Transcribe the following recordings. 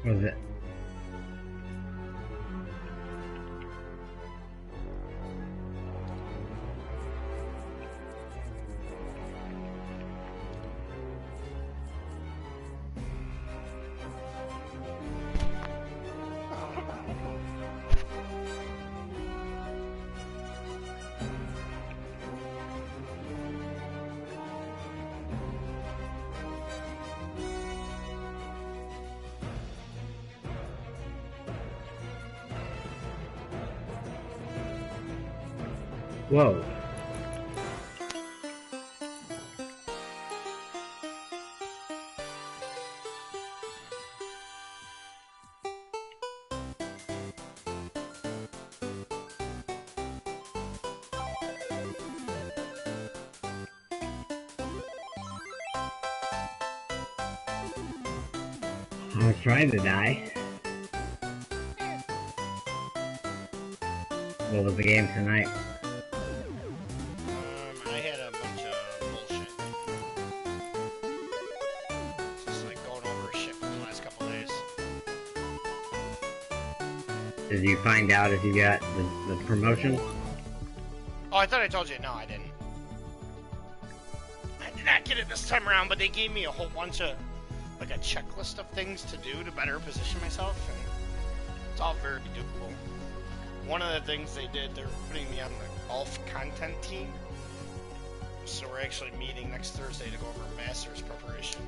Was it? Whoa. I was trying to die. What was the game tonight? I had a bunch of bullshit. Just like going over shit for the last couple days. Did you find out if you got the promotion? Oh, I thought I told you. No, I didn't. I did not get it this time around, but they gave me a whole bunch of, like, a checklist of things to do to better position myself, and it's all very doable. One of the things they did, they're putting me on the golf content team. So we're actually meeting next Thursday to go over Masters preparation.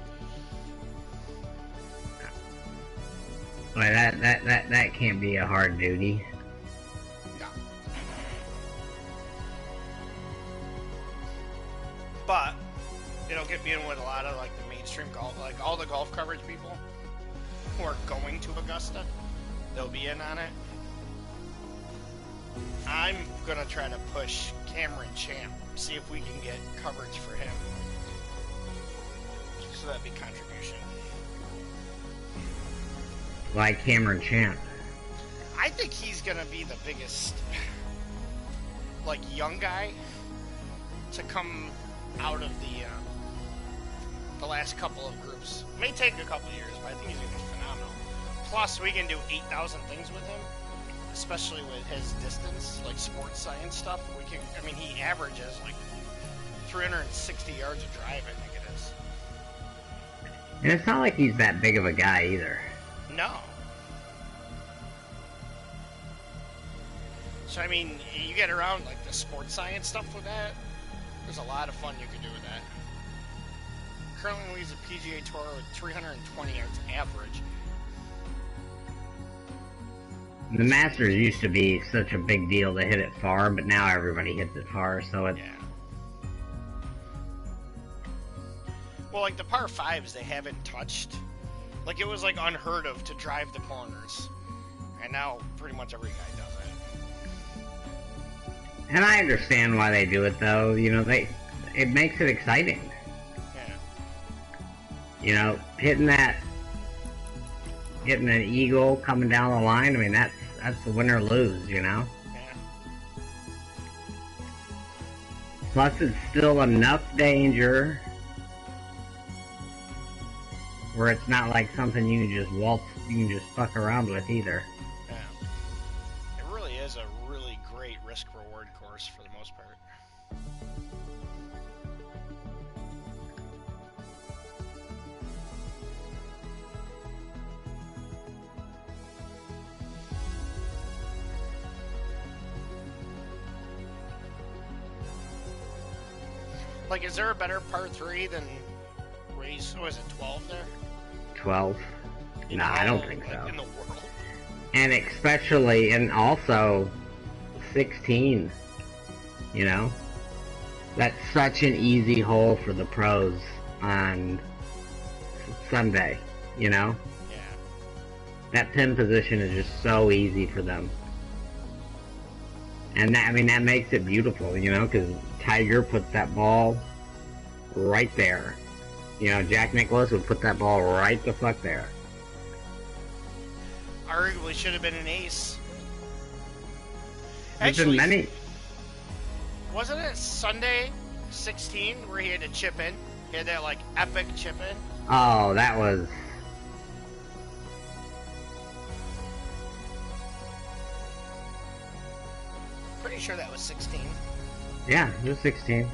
Well, that can't be a hard duty. No. But it'll get me in with a lot of like the mainstream golf, like all the golf coverage people who are going to Augusta. They'll be in on it. I'm gonna try to push Cameron Champ, see if we can get coverage for him. So that'd be contribution. Like Cameron Champ. I think he's gonna be the biggest, like, young guy to come out of the last couple of groups. It may take a couple of years, but I think he's gonna be phenomenal. Plus, we can do 8,000 things with him. Especially with his distance, like sports science stuff, we can. I mean, he averages like 360 yards of drive, I think it is. And it's not like he's that big of a guy either. No. So I mean, you get around like the sports science stuff with that. There's a lot of fun you can do with that. Currently leads the PGA Tour with 320 yards average. The Masters used to be such a big deal to hit it far, but now everybody hits it far, so it's... Yeah. Well, like the par 5s they haven't touched. Like, it was like unheard of to drive the corners. And now pretty much every guy does it. And I understand why they do it, though. You know, it makes it exciting. Yeah. You know, hitting an eagle coming down the line, I mean, that's the win or lose, you know? Yeah. Plus, it's still enough danger where it's not like something you can just you can just fuck around with either. Yeah. It really is a really great risk-reward course for the most part. Like, is there a better par 3 than race? What is it, 12 there? 12? No, I don't think so. In the world. And especially, and also 16, you know? That's such an easy hole for the pros on Sunday, you know? Yeah. That pin position is just so easy for them. And that, I mean, that makes it beautiful, you know, because Tiger puts that ball right there. You know, Jack Nicklaus would put that ball right the fuck there. Arguably should have been an ace. There's been many. Wasn't it Sunday 16 where he had to chip in? He had that, like, epic chip in? Oh, that was... pretty sure that was 16. Yeah, it was 16.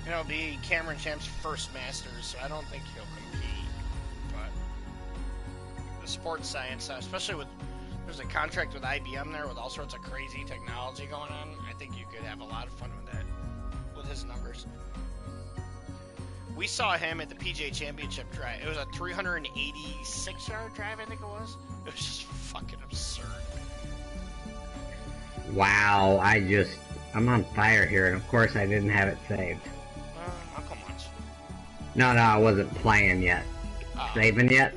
It'll be Cameron Champ's first Masters, so I don't think he'll compete. But the sports science, especially with there's a contract with IBM there with all sorts of crazy technology going on, I think you could have a lot of fun with that, with his numbers. We saw him at the PGA Championship drive. It was a 386-yard drive, I think it was. It was just fucking absurd. Wow, I'm on fire here, and of course I didn't have it saved. How come much? No, I wasn't playing yet. Saving yet?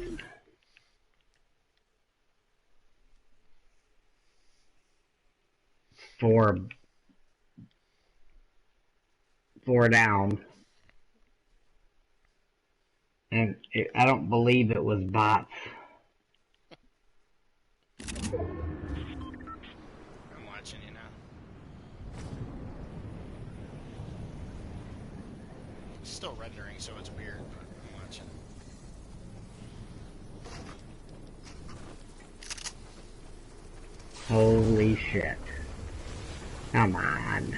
Four down. And I don't believe it was bots. I'm watching you now. It's still rendering, so it's weird, but I'm watching. Holy shit. Come on.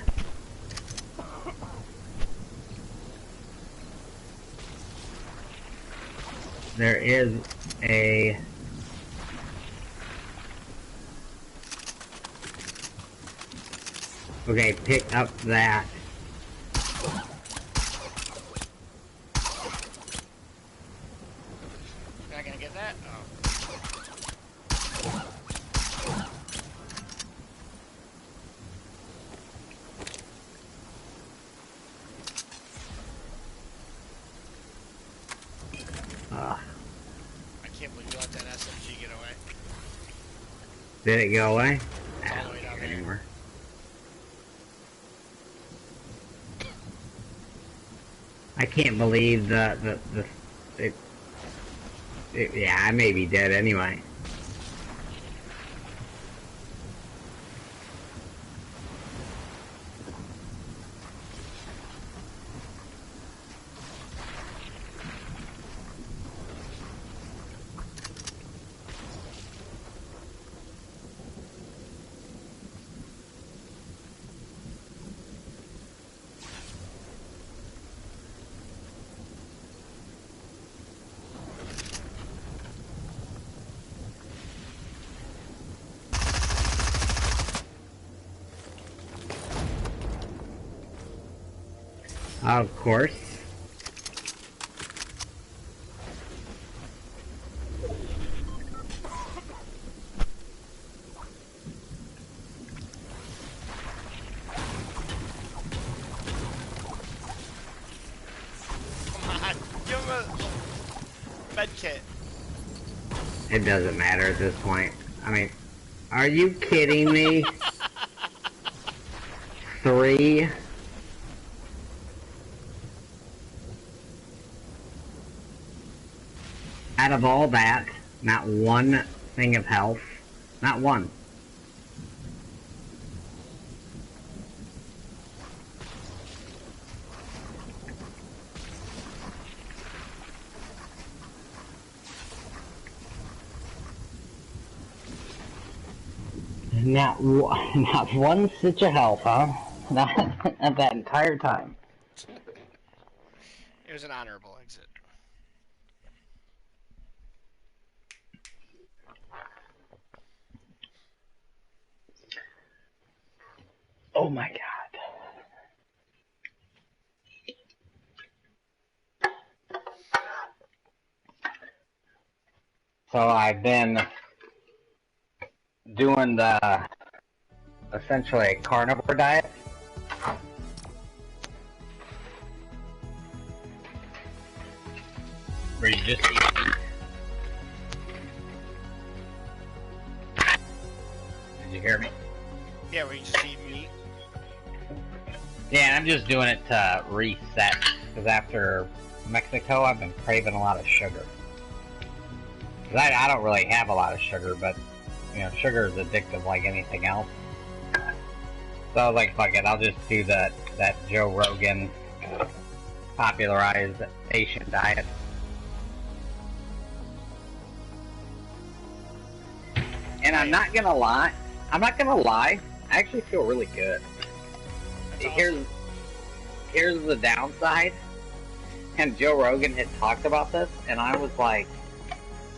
There is a... Okay, pick up that. You're not gonna get that? Oh. I can't believe you let that SMG get away. Did it go away? It's all the way down there. Anymore. I can't believe yeah, I may be dead anyway. Of course. Come on, give him a med kit. It doesn't matter at this point. I mean, are you kidding me? 3? Out of all that, not one thing of health. Not one. Not one stitch of health, huh? Not that entire time. It was an honorable exit. Oh my god. So I've been doing the essentially a carnivore diet. Where you just eat meat. Did you hear me? Yeah, where you just eat meat. Yeah, I'm just doing it to reset, because after Mexico, I've been craving a lot of sugar. 'Cause I don't really have a lot of sugar, but, you know, sugar is addictive like anything else. So I was like, fuck it, I'll just do that Joe Rogan popularized Asian diet. And I'm not gonna lie, I actually feel really good. Awesome. Here's the downside, and Joe Rogan had talked about this, and I was like,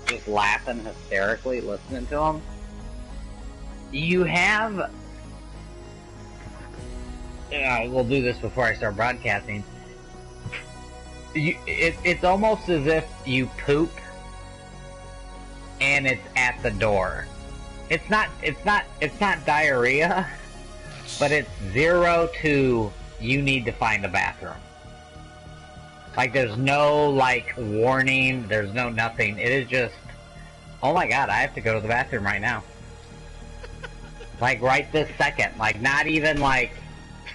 just laughing hysterically listening to him. You have, we'll do this before I start broadcasting. It's almost as if you poop, and it's at the door. It's not diarrhea, but it's 0 to you need to find a bathroom. Like, there's no, like, warning, there's no nothing. It is just, oh my god, I have to go to the bathroom right now. Like, right this second. Like, not even, like,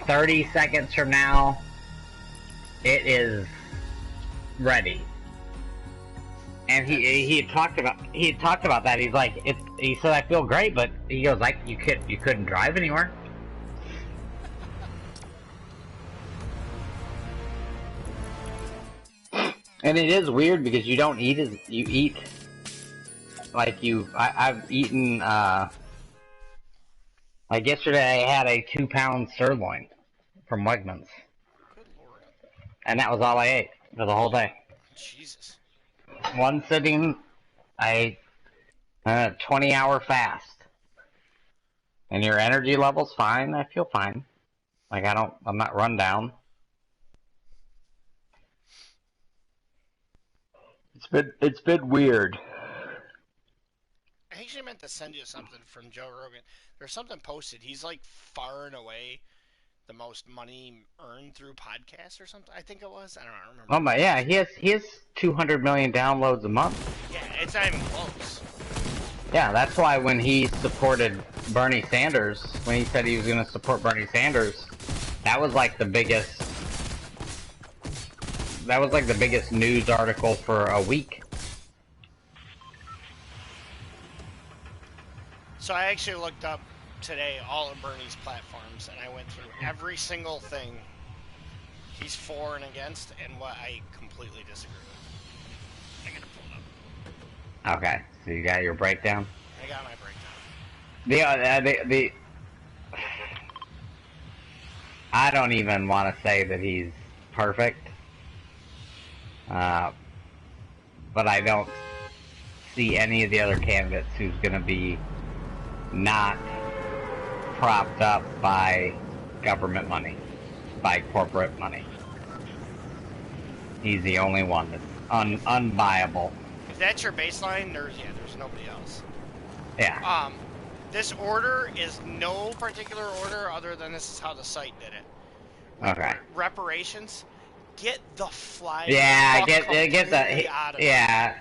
30 seconds from now. It is ready. And he had talked about that. He's like, he said, I feel great, but he goes, like, you couldn't drive anywhere. And it is weird because you don't eat you eat like I've eaten like yesterday I had a 2-pound sirloin from Wegmans. Good lord. And that was all I ate for the whole day. Jesus. One sitting, I 20-hour fast. And your energy level's fine, I feel fine. Like I'm not run down. It's been weird. I actually meant to send you something from Joe Rogan. There's something posted. He's like far and away the most money earned through podcasts or something. I think it was. I don't remember. Oh my, yeah, he has 200 million downloads a month. Yeah, it's not even close. Yeah, that's why when he supported Bernie Sanders, when he said he was going to support Bernie Sanders, that was like the biggest. That was like the biggest news article for a week. So I actually looked up today all of Bernie's platforms, and I went through every single thing he's for and against, and what I completely disagree with. I gotta pull it up. Okay, so you got your breakdown? I got my breakdown. I don't even want to say that he's perfect. But I don't see any of the other candidates who's going to be not propped up by government money, by corporate money. He's the only one that's unviable. If that's your baseline, there's nobody else. Yeah. This order is no particular order other than this is how the site did it. Okay. Reparations. Get the flying get the out of yeah.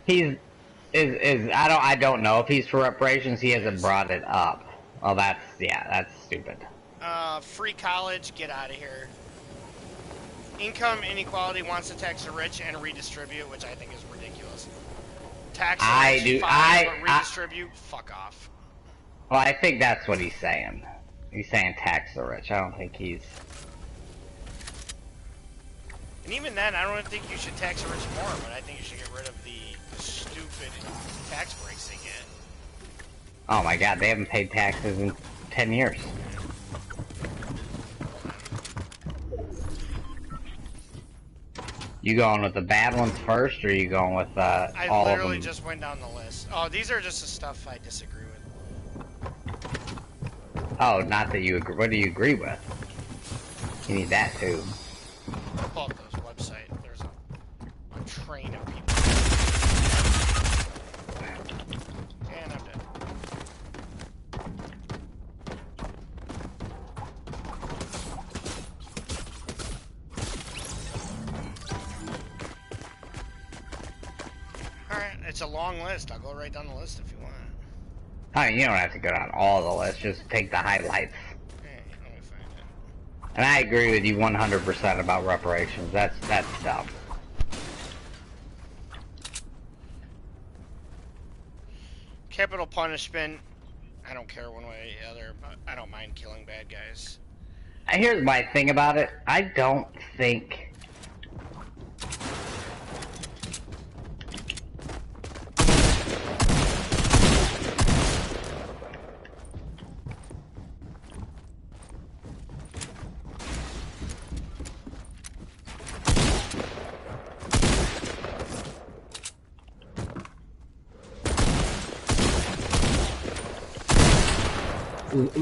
I don't know if he's for reparations. He hasn't brought it up. Oh, that's stupid. Free college, get out of here. Income inequality wants to tax the rich and redistribute, which I think is ridiculous. Tax the rich, but redistribute, fuck off. Well, I think that's what he's saying. He's saying tax the rich. I don't think he's. And even then, I don't think you should tax the rich more, but I think you should get rid of the stupid tax breaks they get. Oh my god, they haven't paid taxes in 10 years. You going with the bad ones first, or are you going with all of them? I literally just went down the list. Oh, these are just the stuff I disagree with. Oh, not that you agree. What do you agree with? You need that too. Pull up those website. There's a train of people. And I'm dead. Alright, it's a long list. I'll go right down the list if you want. I mean, you don't have to go down all the lists. Just take the highlights. Hey, let me find it. And I agree with you 100% about reparations. That's dumb. Capital punishment. I don't care one way or the other, but I don't mind killing bad guys. Here's my thing about it. I don't think...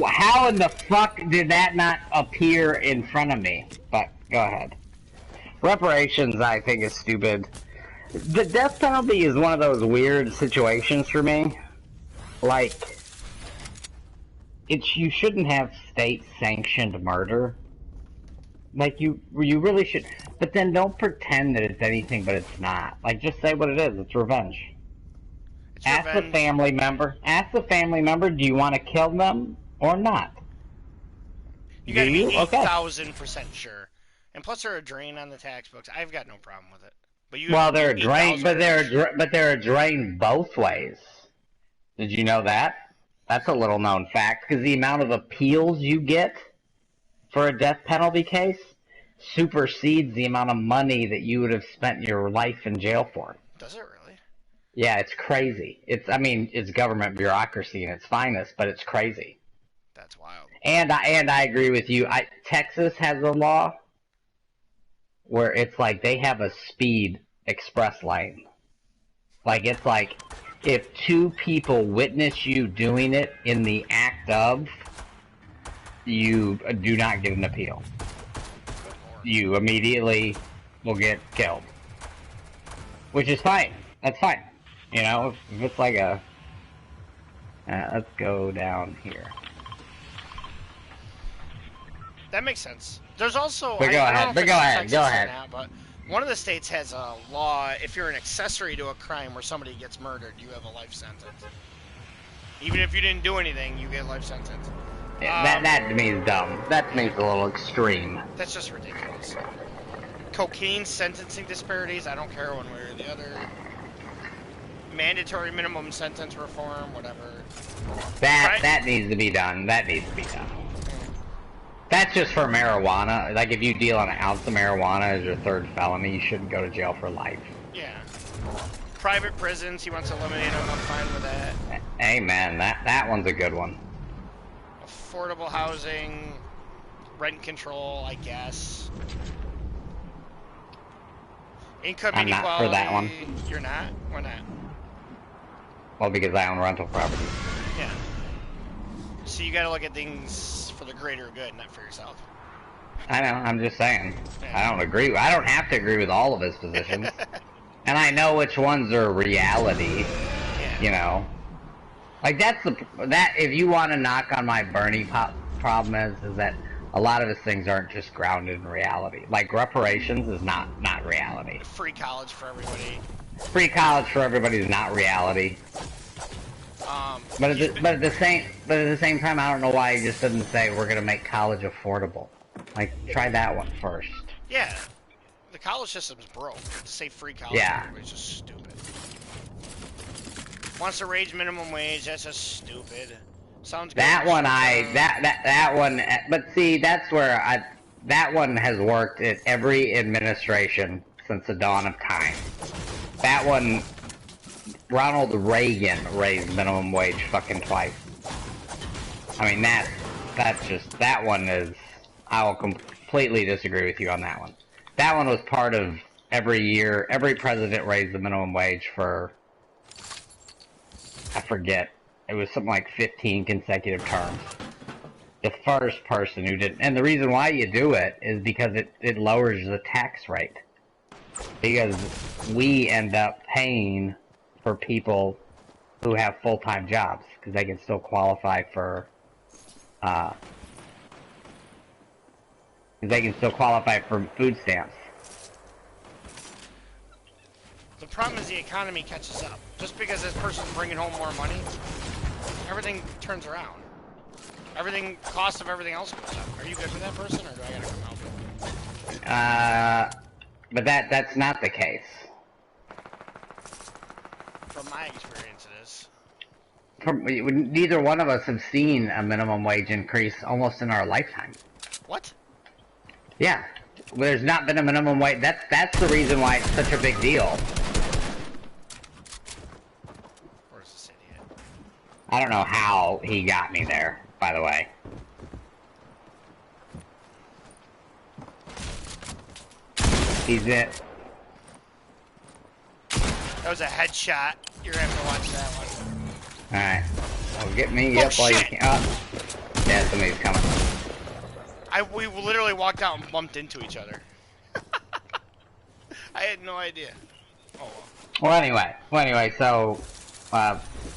How in the fuck did that not appear in front of me? But, go ahead. Reparations, I think, is stupid. The death penalty is one of those weird situations for me. Like, you shouldn't have state-sanctioned murder. Like, you really should... But then don't pretend that it's anything but it's not. Like, just say what it is. It's revenge. Ask the family member, do you want to kill them or not? You gotta be 8,000% sure. And plus they're a drain on the tax books. I've got no problem with it. But you well, they're a drain, but they're a drain both ways. Did you know that? That's a little known fact, because the amount of appeals you get for a death penalty case supersedes the amount of money that you would have spent your life in jail for. Does it really? Yeah, it's crazy. It's government bureaucracy in its finest, but it's crazy. That's wild. And I agree with you. Texas has a law where it's like they have a speed express lane. Like, it's like, if two people witness you doing it in the act of, you do not get an appeal. You immediately will get killed. Which is fine. That's fine. You know, if it's like a... let's go down here. That makes sense. There's also... But go ahead. Now, but one of the states has a law, if you're an accessory to a crime where somebody gets murdered, you have a life sentence. Even if you didn't do anything, you get a life sentence. Yeah, that to me is dumb. That to me is a little extreme. That's just ridiculous. Cocaine sentencing disparities, I don't care one way or the other. Mandatory minimum sentence reform, whatever. That needs to be done. That needs to be done. That's just for marijuana. Like, if you deal an ounce of marijuana as your third felony, you shouldn't go to jail for life. Yeah. Private prisons, he wants to eliminate them. I'm fine with that. Hey, man, that one's a good one. Affordable housing, rent control, I guess. Income I'm inequality. not for that one. You're not? Why not? Well, because I own rental property. Yeah. So you gotta look at things for the greater good, not for yourself. I know, I'm just saying. Yeah. I don't have to agree with all of his positions. And I know which ones are reality. Yeah. You know? Like, if you want to knock on my Bernie problem is that a lot of his things aren't just grounded in reality. Like, reparations is not reality. Free college for everybody. Free college for everybody is not reality. But at the same time, I don't know why he just doesn't say we're gonna make college affordable. Like, try that one first. Yeah, the college system's broke. To say free college, yeah, it's just stupid. Wants to raise minimum wage. That's just stupid. Sounds good. That one. But see, that's where that one has worked at every administration since the dawn of time. That one. Ronald Reagan raised minimum wage fucking twice. I mean, that one is... I will completely disagree with you on that one. That one was part of every year, every president raised the minimum wage for... I forget. It was something like 15 consecutive terms. The first person who did... And the reason why you do it is because it lowers the tax rate. Because we end up paying... for people who have full-time jobs, because they can still qualify for, food stamps. The problem is the economy catches up. Just because this person's bringing home more money, everything turns around. Cost of everything else goes up. Are you good with that person, or do I gotta come help you? But that's not the case. From my experience, it is. Neither one of us have seen a minimum wage increase almost in our lifetime. What? Yeah. There's not been a minimum wage. That's the reason why it's such a big deal. Where's this idiot? I don't know how he got me there, by the way. He's it. That was a headshot. You're gonna have to watch that one. Alright. Oh, get me up while you can. Oh. Yeah, somebody's coming. We literally walked out and bumped into each other. I had no idea. Oh well. Well, anyway, so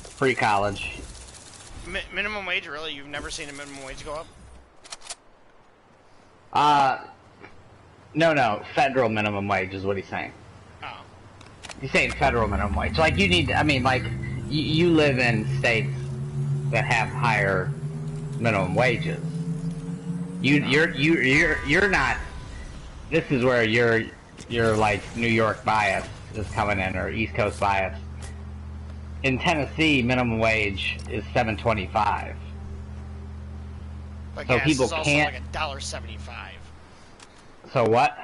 free college. Minimum wage, really? You've never seen a minimum wage go up? No, federal minimum wage is what he's saying. Oh. He's saying federal minimum wage. Like, you need, I mean, like, you live in states that have higher minimum wages. You're not, this is where your like, New York bias is coming in, or East Coast bias. In Tennessee, minimum wage is $7.25. But so gas people is also can't. like $1.75. So what?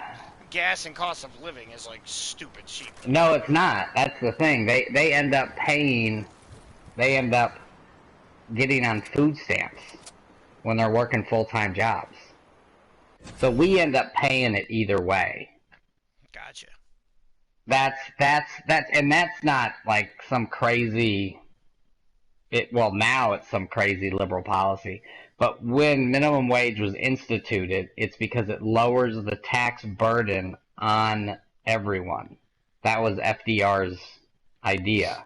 Gas and cost of living is like stupid cheap. No, it's not. That's the thing. They end up paying. They end up getting on food stamps when they're working full-time jobs. So we end up paying it either way. Gotcha. That's and that's not like some crazy. Well, now it's some crazy liberal policy. But when minimum wage was instituted, it's because it lowers the tax burden on everyone. That was FDR's idea.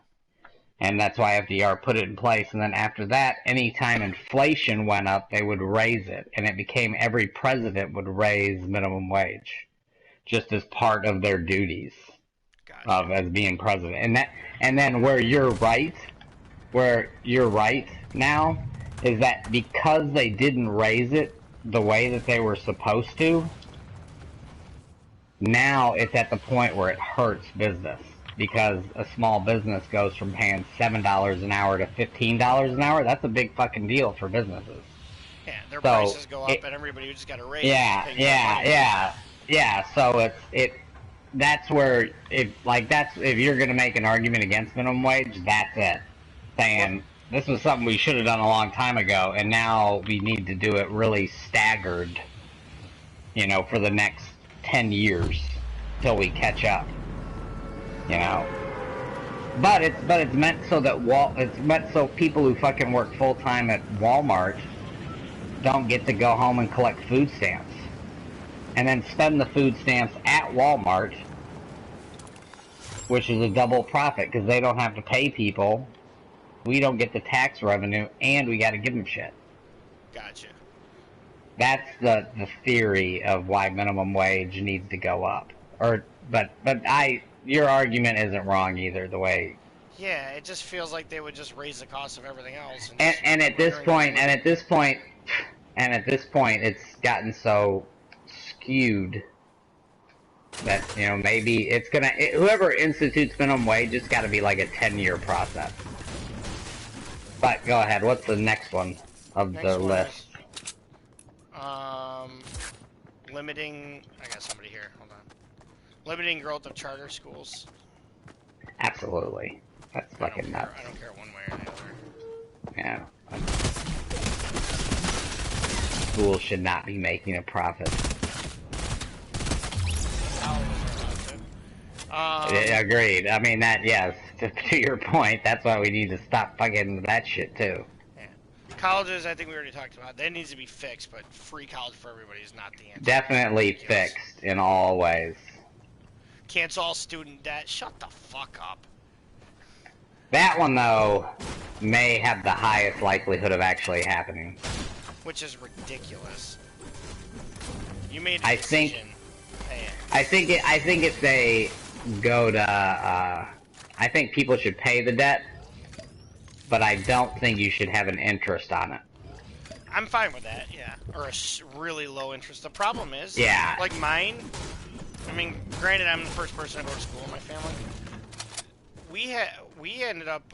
And that's why FDR put it in place. And then after that, anytime inflation went up, they would raise it. And it became every president would raise minimum wage, just as part of their duties of as being president. And then where you're right now, is that because they didn't raise it the way that they were supposed to, now it's at the point where it hurts business. Because a small business goes from paying $7 an hour to $15 an hour. That's a big fucking deal for businesses. Yeah, their prices go up and everybody just got to raise. Yeah. So that's where if you're gonna make an argument against minimum wage, that's it. Saying this was something we should have done a long time ago, and now we need to do it really staggered, for the next 10 years till we catch up. But it's meant so that it's meant so people who fucking work full time at Walmart don't get to go home and collect food stamps, and then spend the food stamps at Walmart, which is a double profit because they don't have to pay people. We don't get the tax revenue, and we got to give them shit. Gotcha. That's the theory of why minimum wage needs to go up. Your argument isn't wrong either. The way. Yeah, it just feels like they would just raise the cost of everything else. And at this point, it's gotten so skewed that maybe it's gonna. Whoever institutes minimum wage, it's got to be like a 10-year process. But go ahead. What's the next one of the list? Limiting. I got somebody here. Hold on. Limiting growth of charter schools. Absolutely. That's fucking nuts. I don't care one way or the other. Yeah. Schools should not be making a profit. Agreed. I mean, yes, to your point, that's why we need to stop fucking that shit, too. Yeah. Colleges, I think we already talked about. That needs to be fixed, but free college for everybody is not the answer. Definitely fixed in all ways. Cancel all student debt. Shut the fuck up. That one, though, may have the highest likelihood of actually happening. Which is ridiculous. You made a decision. I think if they go to, I think people should pay the debt, but I don't think you should have an interest on it. I'm fine with that, yeah. Or a really low interest. The problem is, like mine, I mean, granted, I'm the first person to go to school in my family. We ended up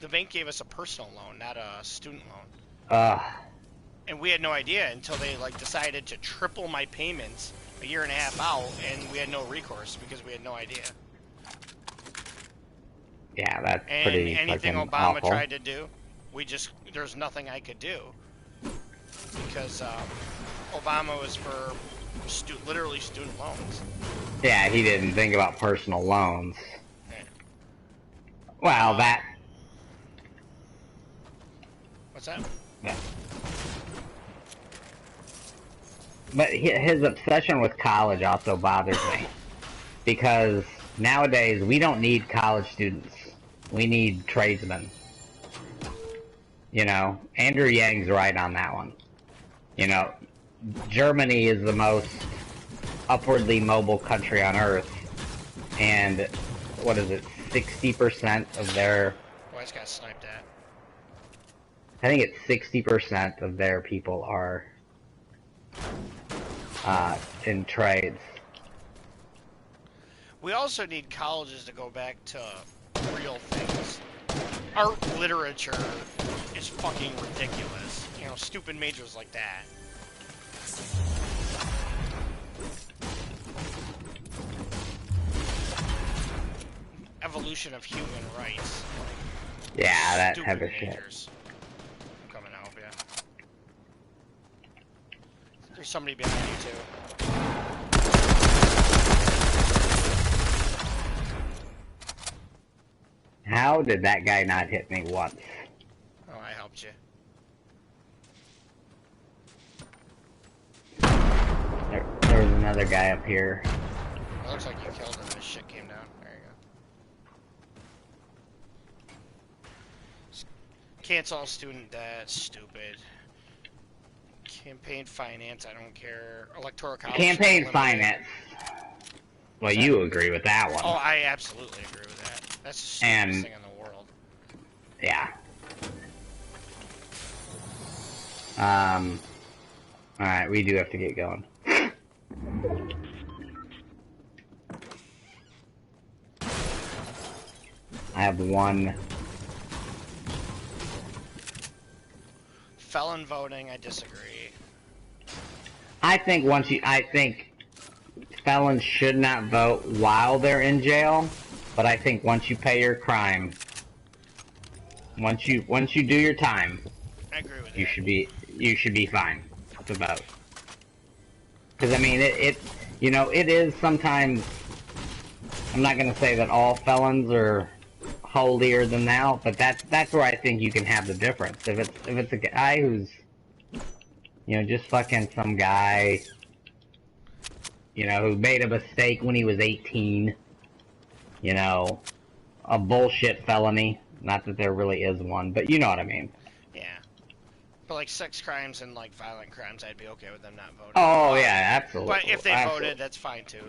the bank gave us a personal loan, not a student loan. Ugh. And we had no idea until they like decided to triple my payments a year and a half out, and we had no recourse because we had no idea. Yeah, that's And pretty anything fucking Obama awful. tried to do, there's nothing I could do because Obama was for literally student loans. Yeah, he didn't think about personal loans. Yeah. Well, that. What's that? Yeah. But his obsession with college also bothers me. Because nowadays, we don't need college students. We need tradesmen. You know, Andrew Yang's right on that one. You know, Germany is the most upwardly mobile country on Earth. And, what is it, 60% of their... Oh, I just got sniped at. I think it's 60% of their people are in trades. We also need colleges to go back to real things. Art literature is fucking ridiculous. You know, stupid majors like that. Evolution of human rights. Yeah, that Stupid type of shit. majors. I'm coming out, yeah. There's somebody behind you too. How did that guy not hit me once? Oh, I helped you. There was another guy up here. It looks like you killed him and his shit came down. There you go. Cancel all student debt. Stupid. Campaign finance. I don't care. Electoral college. Campaign finance. Well, you agree with that one. Oh, I absolutely agree with that. That's the stupidest thing in the world. Yeah. Alright, we do have to get going. I have one. Felon voting, I disagree. I think felons should not vote while they're in jail, but I think once you pay your crime, once you do your time, I agree with you that. you should be fine to vote. Because I mean, it is sometimes. I'm not gonna say that all felons are holier than thou, but that's where I think you can have the difference. If it's a guy who's, you know, just fucking some guy, you know, who made a mistake when he was 18, you know, a bullshit felony. Not that there really is one, but you know what I mean. Yeah. But like sex crimes and like violent crimes, I'd be okay with them not voting. Oh yeah, absolutely. But if they absolutely. voted, that's fine too.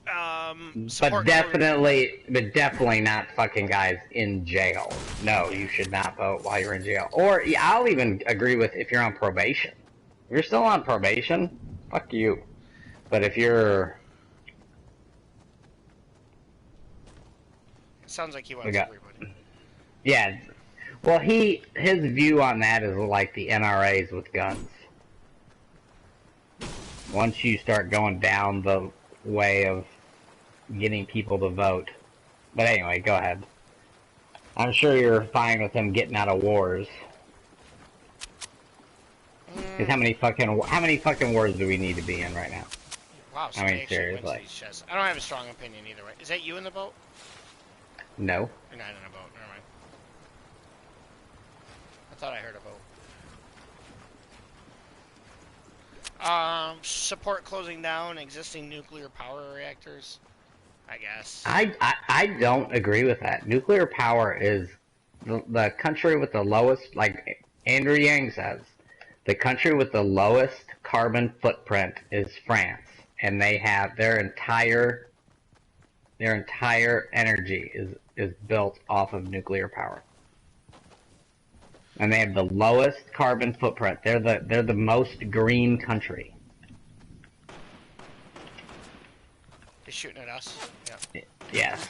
But definitely not fucking guys in jail. No, you should not vote while you're in jail. Or yeah, I'll even agree with if you're on probation. If you're still on probation, fuck you. But if you're... Sounds like he wants everybody. Yeah. Well, his view on that is like the NRAs with guns. Once you start going down the way of getting people to vote. But anyway, go ahead. I'm sure you're fine with him getting out of wars. Because how many fucking wars do we need to be in right now? Wow, I mean, seriously. I don't have a strong opinion either way. Is that you in the boat? No. You're not in a boat. Never mind. I thought I heard a boat. Support closing down existing nuclear power reactors. I guess. I don't agree with that. Nuclear power is the country with the lowest, like Andrew Yang says, the country with the lowest carbon footprint is France, and they have their entire energy is built off of nuclear power. And they have the lowest carbon footprint. They're the most green country. They're shooting at us. Yeah. Yes.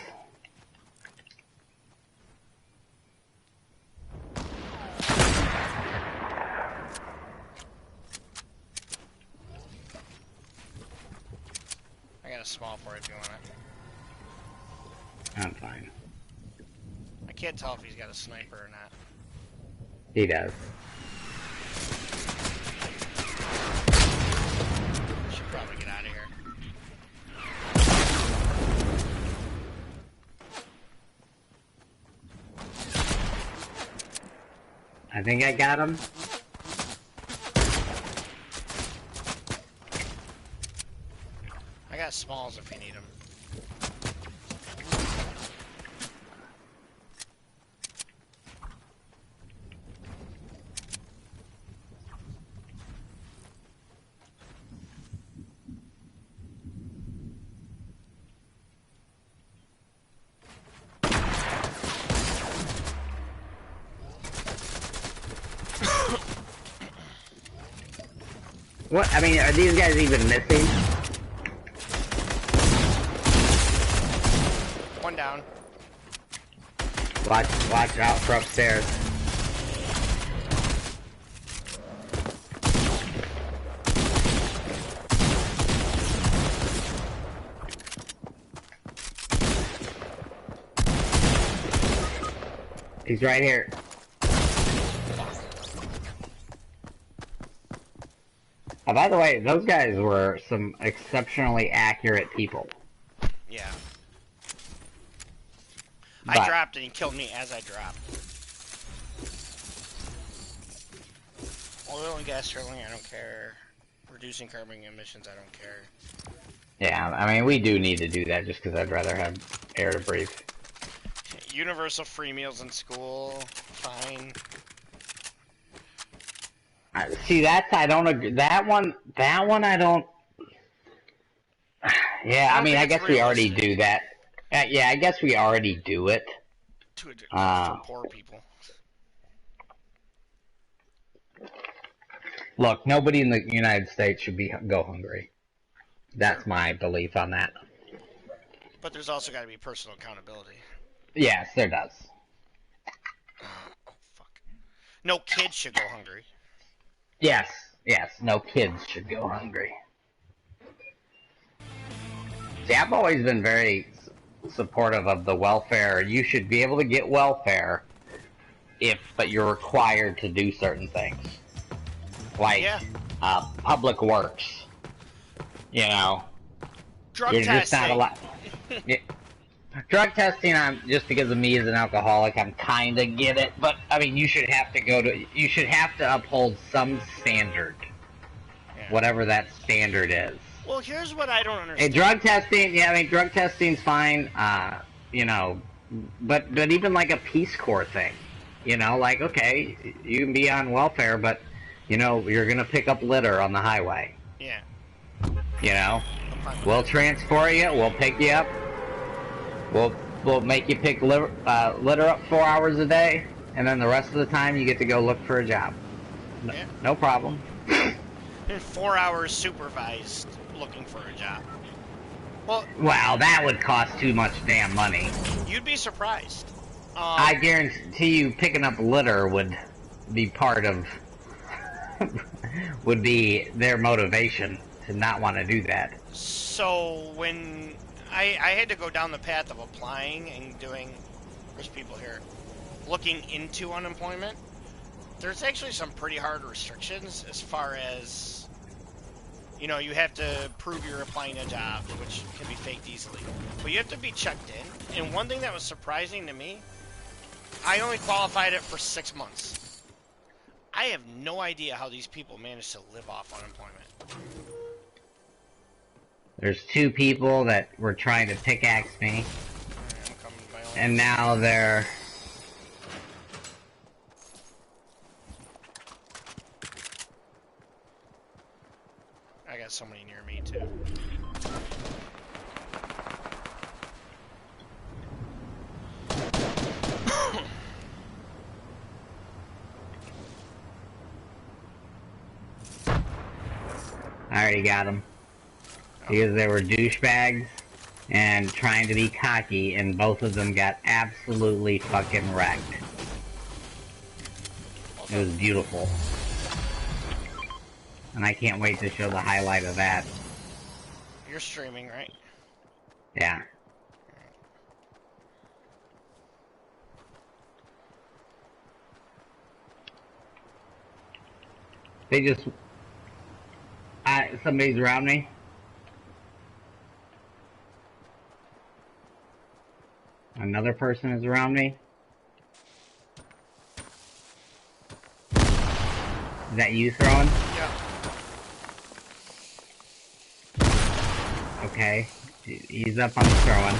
small for it if you want it. I'm fine. I can't tell if he's got a sniper or not. He does. Should probably get out of here. I think I got him. I got smalls if you need them. What? I mean, are these guys even missing? One down. Watch out for upstairs. He's right here. Oh, by the way, those guys were some exceptionally accurate people. Yeah. But I dropped and he killed me as I dropped. Oil and gas drilling, I don't care. Reducing carbon emissions, I don't care. yeah, I mean, we do need to do that just because I'd rather have air to breathe. Universal free meals in school, fine. See, that's, I don't agree. That one I don't. Yeah, I mean, I guess we already do that. Yeah, I guess we already do it. For poor people. Look, nobody in the United States should go hungry. That's my belief on that. But there's also got to be personal accountability. Yes, there does. Oh, fuck. No kid should go hungry. Yes, no kids should go hungry. See, I've always been very supportive of the welfare. You should be able to get welfare but you're required to do certain things. Like, public works. You know. Drug you're testing. Just not allowed. Drug testing, just because of me as an alcoholic, I'm kind of get it. But, I mean, you should have to uphold some standard. Yeah. Whatever that standard is. Well, here's what I don't understand. Hey, drug testing, yeah, I mean, drug testing's fine, you know, but even like a Peace Corps thing, you know, like, okay, you can be on welfare, but, you know, you're gonna pick up litter on the highway. Yeah. You know, we'll transport you, we'll pick you up, we'll make you pick litter up 4 hours a day, and then the rest of the time you get to go look for a job. No problem. In 4 hours supervised looking for a job. Well, that would cost too much damn money. You'd be surprised. I guarantee you picking up litter would be part of would be their motivation to not want to do that. So when I had to go down the path of applying and doing, there's people here, looking into unemployment, there's actually some pretty hard restrictions as far as, you know, you have to prove you're applying to jobs, which can be faked easily. But you have to be checked in. And one thing that was surprising to me, I only qualified it for 6 months. I have no idea how these people manage to live off unemployment. There's 2 people that were trying to pickaxe me. Right, I'm coming to my own. And now they're... I got somebody near me, too. I already got them. Because they were douchebags and trying to be cocky, and both of them got absolutely fucking wrecked. It was beautiful. And I can't wait to show the highlight of that. You're streaming, right? Yeah. They just... somebody's around me. Another person is around me. Is that you throwing? Yeah. Okay. He's up on the throwing.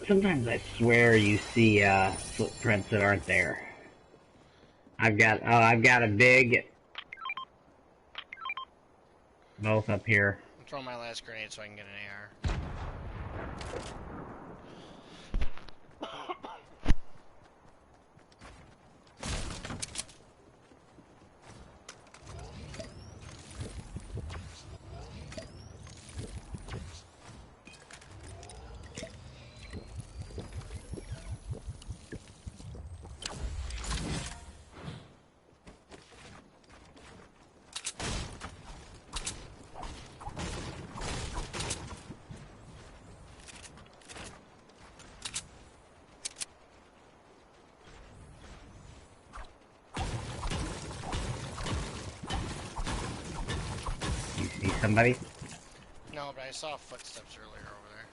Sometimes I swear you see footprints that aren't there. I've got a big... Both up here. I'm throwing my last grenade so I can get an AR. You see somebody? No, but I saw footsteps earlier over there.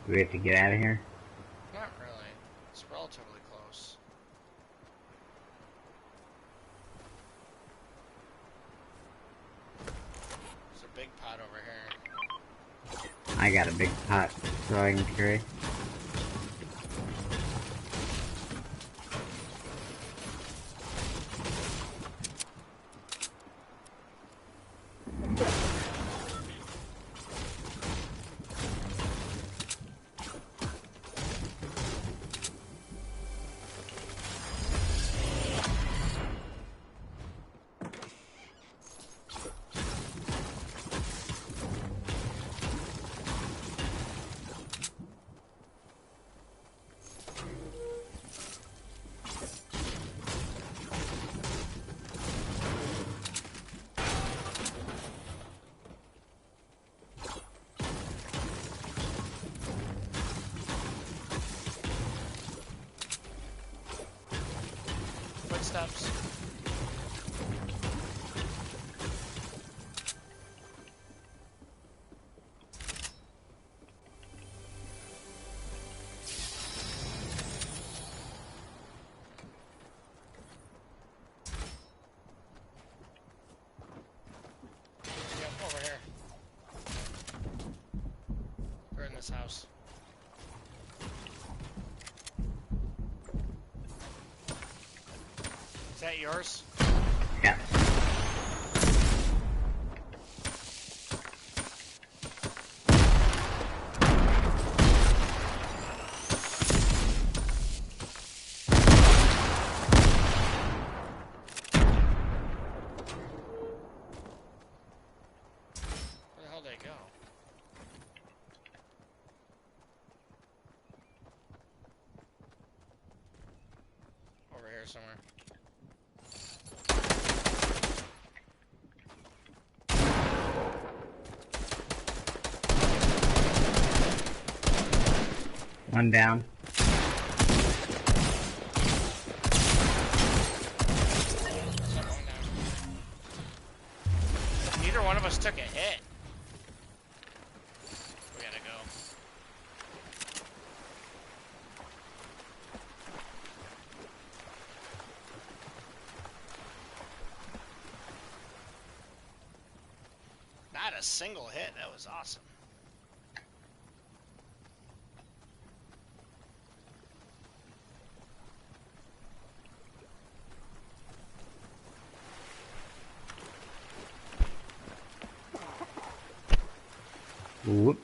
Do we have to get out of here? Not really. It's relatively close. There's a big pot over here. I got a big pot so I can carry. Footsteps. Yep, over here. We're in this house. Is that yours? Yeah. Where the hell did it go? Over here somewhere. One down. Someone down. Neither one of us took a hit. We gotta go. got a single hit. That was awesome. Whoop.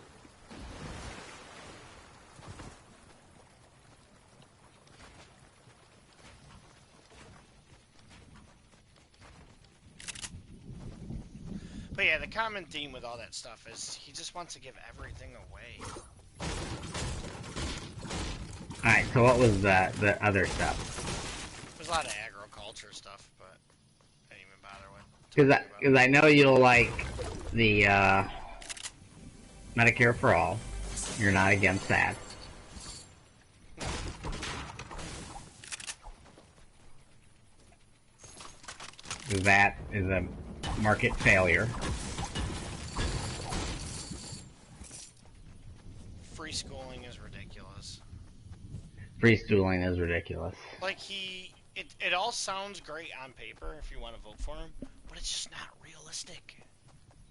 But yeah, the common theme with all that stuff is he just wants to give everything away. Alright, so what was the other stuff? There's a lot of agriculture stuff, but I didn't even bother with. Because I know you'll like the Medicare for All. You're not against that. That is a market failure. Free schooling is ridiculous. Free schooling is ridiculous. Like it all sounds great on paper if you want to vote for him, but it's just not realistic.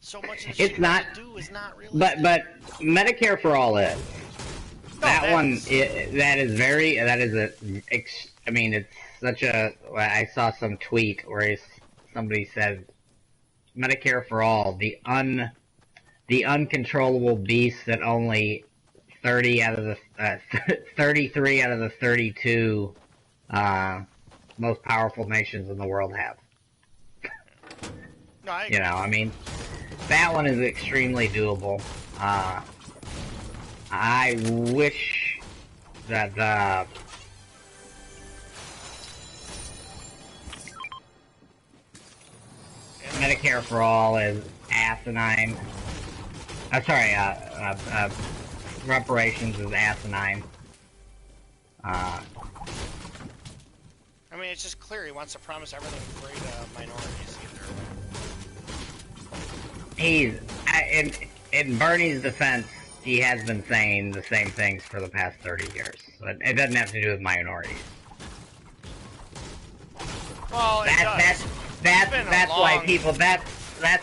So much of the shit to do is not realistic. But Medicare for All is. I mean, it's such a. I saw some tweet where somebody said, Medicare for All, the uncontrollable beast that only 33 out of the 32 most powerful nations in the world have. No, you know, I mean, that one is extremely doable. I wish that Medicare for All is asinine. I'm sorry, reparations is asinine. I mean, it's just clear he wants to promise everything free to minorities. In Bernie's defense, he has been saying the same things for the past 30 years. But it doesn't have to do with minorities. Well, that's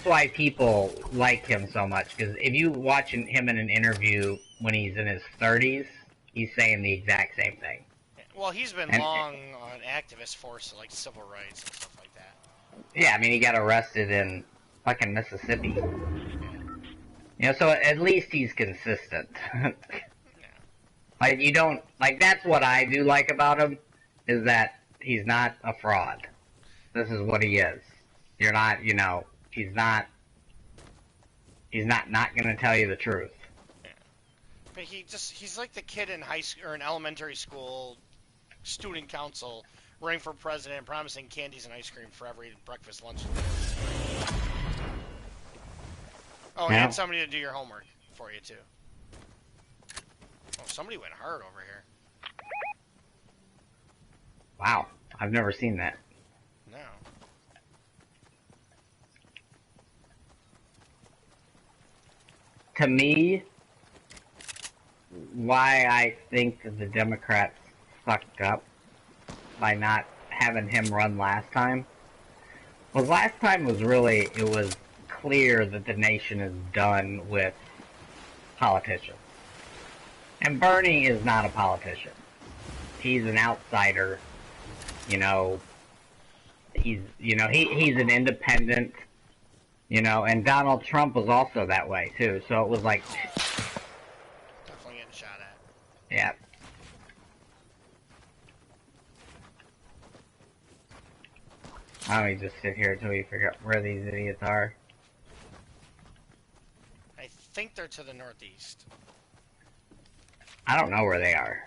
why people like him so much. Because if you watch him in an interview when he's in his 30s, he's saying the exact same thing. Well, he's been long on activist force, like civil rights and stuff like that. Yeah, I mean, he got arrested in fucking Mississippi. You know, so at least he's consistent. Like, you don't... Like, that's what I do like about him, is that he's not a fraud. This is what he is. You're not, you know, he's not gonna tell you the truth. Yeah. But he's like the kid in high school, or in elementary school, student council, running for president, promising candies and ice cream for every breakfast, lunch, and dinner. Oh, yeah. And somebody to do your homework for you, too. Oh, somebody went hard over here. Wow, I've never seen that. No. To me, why I think the Democrats fucked up by not having him run last time was it was clear that the nation is done with politicians. And Bernie is not a politician. He's an outsider. You know, he's an independent, you know, and Donald Trump was also that way too. So it was like definitely getting shot at. Yeah. Why don't we just sit here until we figure out where these idiots are? I think they're to the northeast. I don't know where they are.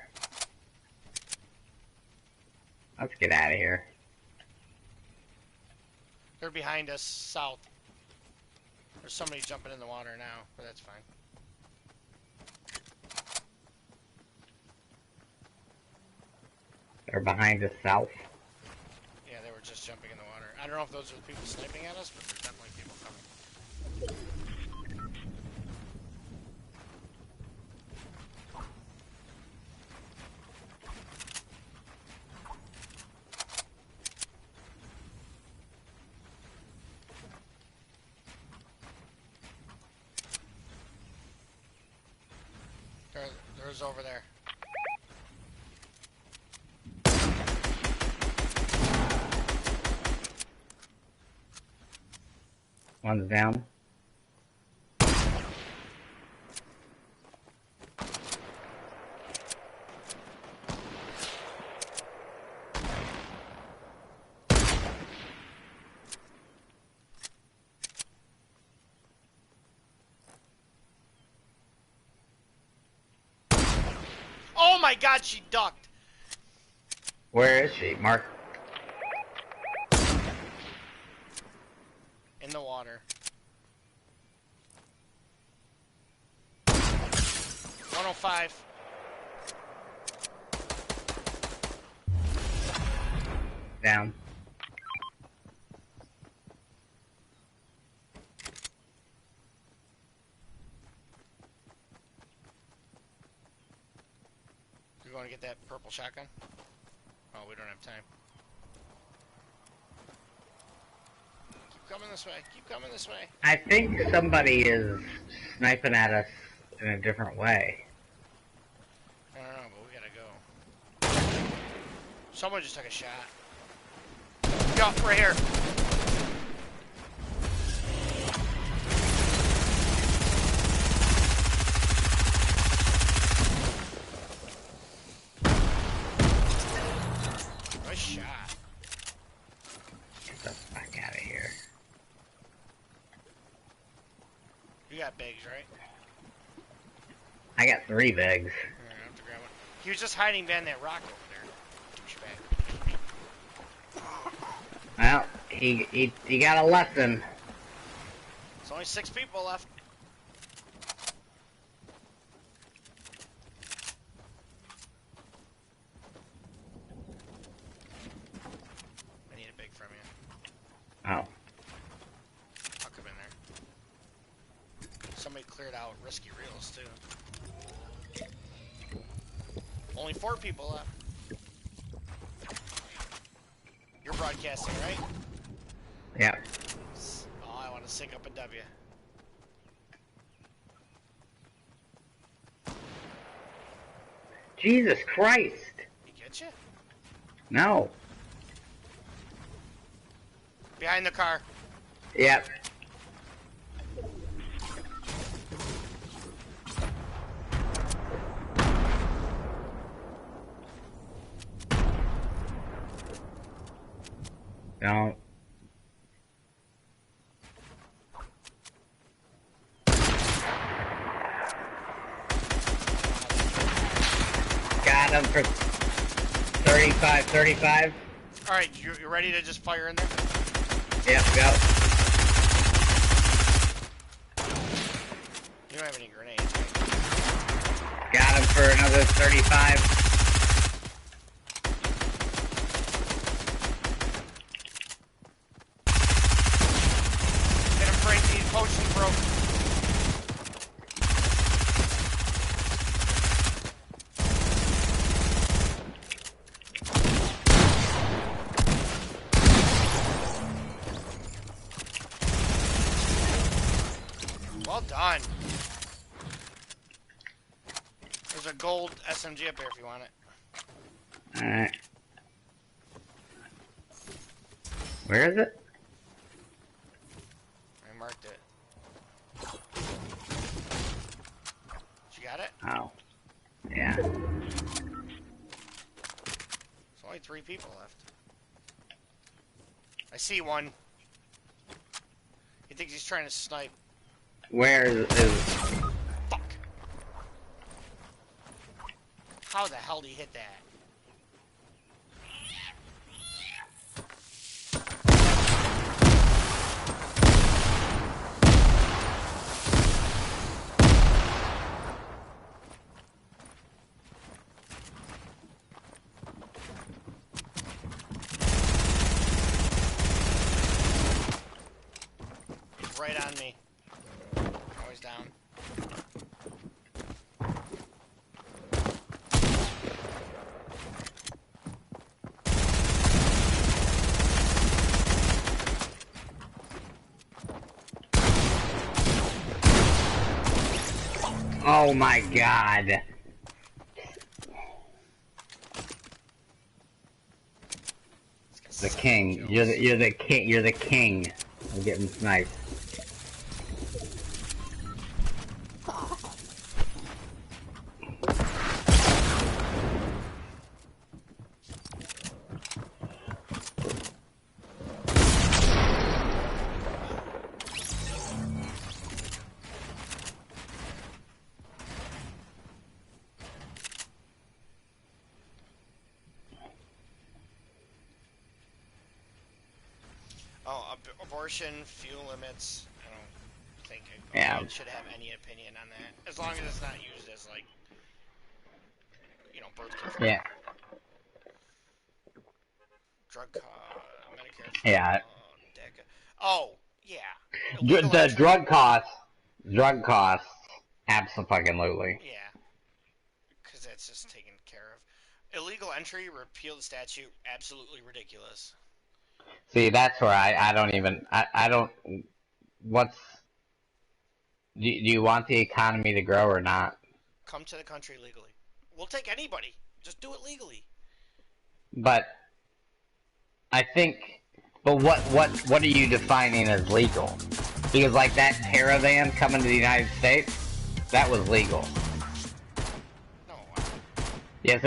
Let's get out of here. They're behind us, south. There's somebody jumping in the water now, but that's fine. They're behind us south. Yeah, they were just jumping in the water. I don't know if those are the people sniping at us, but there's definitely people coming. There's over there. One's down. Oh my god, she ducked! Where is she? Mark. In the water. 105. Down. You want to get that purple shotgun? Oh, we don't have time. Keep coming this way. Keep coming this way. I think somebody is sniping at us in a different way. I don't know, but we gotta go. Someone just took a shot. Yo, right here. Nice shot. Get the fuck out of here. You got bags, right? I got 3 bags. Alright, I have to grab one. He was just hiding behind that rock over there. Douchebag. Well, he got a lesson. There's only 6 people left. I need a big from you. Oh. I'll come in there. Somebody cleared out risky reels too. Only 4 people left. You're broadcasting, right? Yeah. Oh, I want to sync up a W. Jesus Christ. He get you? No. Behind the car. Yep. Don't. Got him for 35. Alright, you ready to just fire in there? Yep, go. You don't have any grenades, right? Got him for another 35. Hit him, Frank. He's potion broke. Well done. There's a gold SMG up here if you want it. Alright. Where is it? I marked it. You got it? Oh. Yeah. There's only 3 people left. I see one. He thinks he's trying to snipe. Where is Fuck. How the hell did he hit that? He's right on me. Oh, he's down. Oh my god. The king. You're the king. You're the king. I'm getting sniped. Oh, abortion, fuel limits. I don't think Yeah. should have any opinion on that. As long as it's not used as, like, you know, birth control. Yeah. Drug Medicare. Yeah. Oh, yeah. The drug costs, absolutely. Yeah. Because that's just taken care of. Illegal entry, repeal the statute, absolutely ridiculous. See, that's where I don't even, I don't, what's, do you want the economy to grow or not? Come to the country legally. We'll take anybody. Just do it legally. But, I think, but what are you defining as legal? Because like that caravan coming to the United States, that was legal. No. Yes,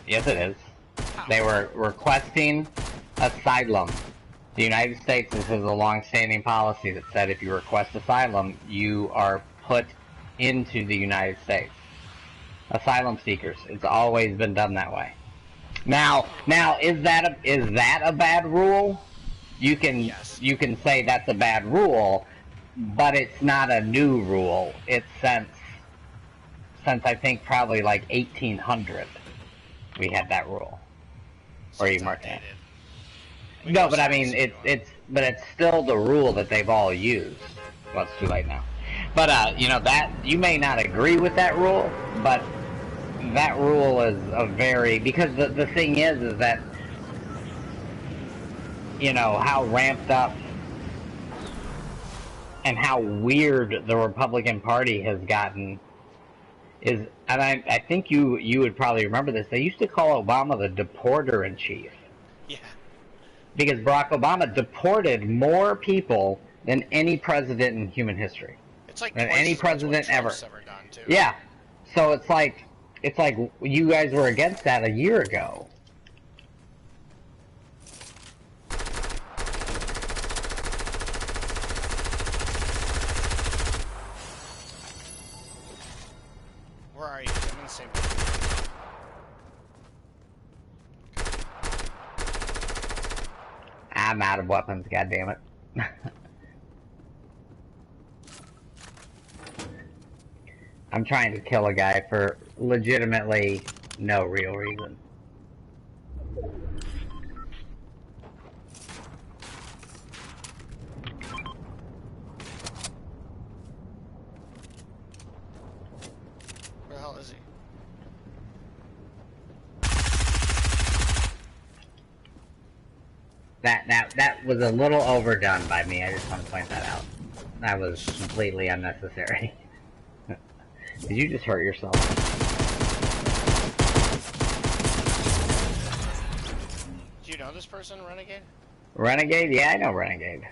yes it is. How? They were requesting asylum. The United States, this is a long-standing policy that said if you request asylum, you are put into the United States. Asylum seekers. It's always been done that way. Now, is that a bad rule? You can say that's a bad rule, but it's not a new rule. It's since I think probably like 1800 we had that rule. Or even more. No, but I mean but it's still the rule that they've all used. Well, it's too late now. But you know, that you may not agree with that rule, but that rule is a very, because the thing is that, you know, how ramped up and how weird the Republican Party has gotten is, and I think you would probably remember this, they used to call Obama the deporter-in-chief. Yeah. Because Barack Obama deported more people than any president in human history. It's like than any president ever. Done too. Yeah. So it's like you guys were against that a year ago. Where are you? I'm in the same place. I'm out of weapons, goddammit. I'm trying to kill a guy for legitimately no real reason. Where the hell is he? That was a little overdone by me. I just want to point that out. That was completely unnecessary. Did you just hurt yourself? Do you know this person, Renegade? Renegade? Yeah, I know Renegade.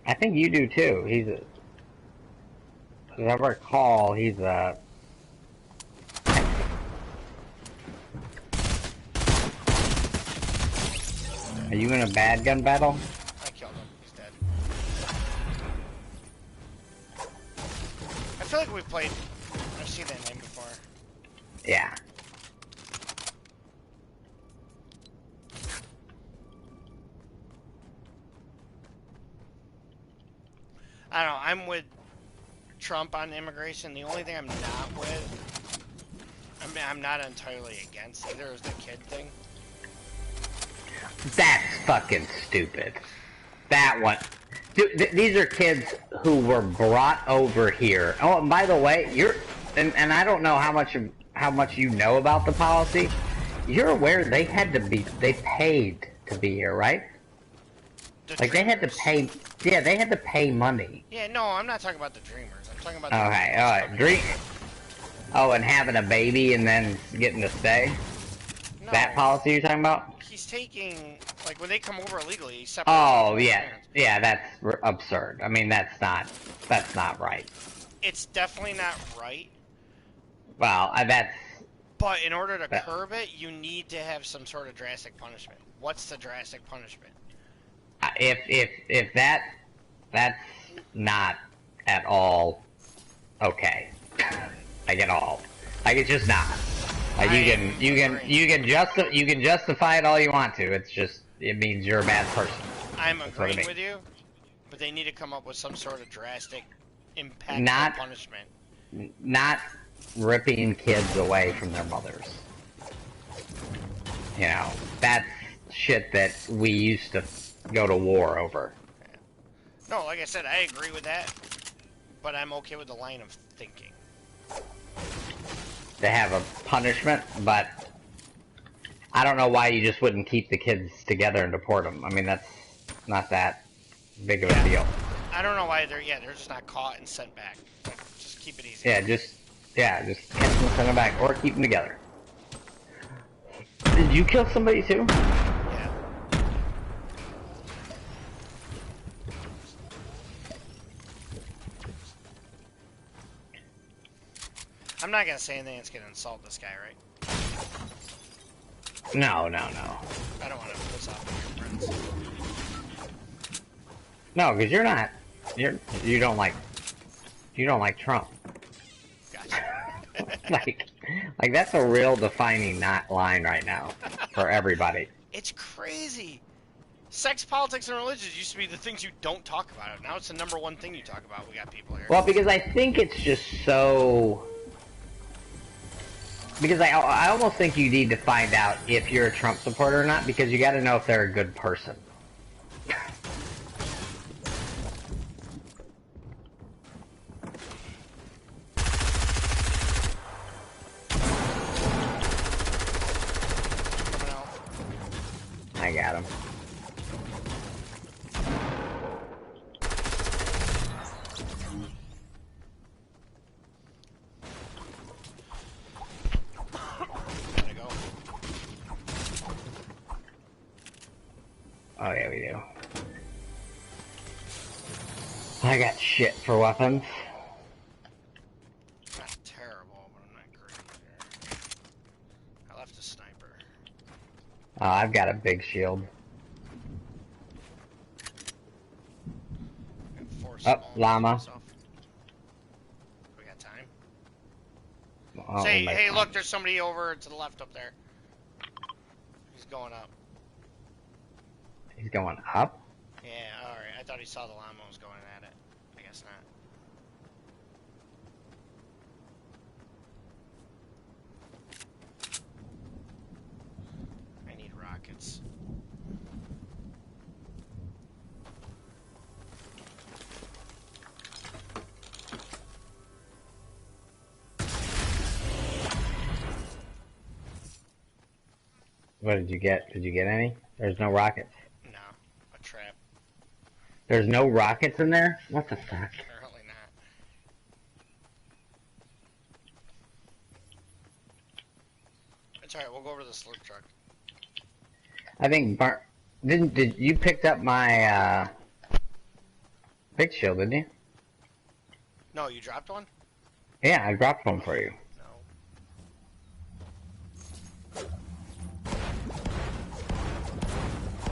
I think you do too. He's a... As I recall, he's a... Are you in a bad gun battle? I killed him. He's dead. I feel like we've played... I've seen that name before. Yeah. I don't know. I'm with Trump on immigration. The only thing I'm not with... I mean, I'm not entirely against either is the kid thing. That's fucking stupid. That one. Dude, these are kids who were brought over here. Oh, and by the way, you're... And I don't know how much you know about the policy. You're aware they had to be... They paid to be here, right? Like they had to pay. Yeah, they had to pay money. Yeah, no, I'm not talking about the dreamers. I'm talking about. Okay, alright, dream. Oh, and having a baby and then getting to stay. No, That policy you're talking about? He's taking like when they come over illegally. He's Oh yeah, yeah, that's absurd. I mean, that's not right. It's definitely not right. Well, that's. But in order to curb it, you need to have some sort of drastic punishment. What's the drastic punishment? If that's not at all okay, like at all, like it's just not. Like you can justify it all you want to. It's just it means you're a bad person. I'm agreeing with you, but they need to come up with some sort of drastic, impactful punishment. Not ripping kids away from their mothers. You know, that's shit that we used to go to war over. No, like I said, I agree with that, but I'm okay with the line of thinking. To have a punishment, but I don't know why you just wouldn't keep the kids together and deport them. I mean, that's not that big of a deal. I don't know why they're just not caught and sent back. Just keep it easy. Yeah, just catch them and send them back, or keep them together. Did you kill somebody too? Yeah. I'm not gonna say anything that's gonna insult this guy, right? No. I don't want to piss off your friends. No, because you're not. You don't like Trump. Gotcha. like that's a real defining line right now for everybody. It's crazy. Sex, politics, and religion used to be the things you don't talk about. Now it's the #1 thing you talk about. We got people here. Well, because I think it's just so. Because I almost think you need to find out if you're a Trump supporter or not, because you got to know if they're a good person. I got him. Oh yeah, we do. I got shit for weapons. Not terrible, but I'm not great. I left a sniper. Oh, I've got a big shield. Oh, llama. We got time. Oh, Say, hey, look, there's somebody over to the left up there. He's going up. He's going up? Yeah, alright. I thought he saw the llama was going at it. I guess not. I need rockets. What did you get? Did you get any? There's no rockets. No, a trap. There's no rockets in there? What the fuck? Apparently not. It's alright, we'll go over to the slurp truck. I think did you picked up my big shield, didn't you? No, you dropped one? Yeah, I dropped one for you.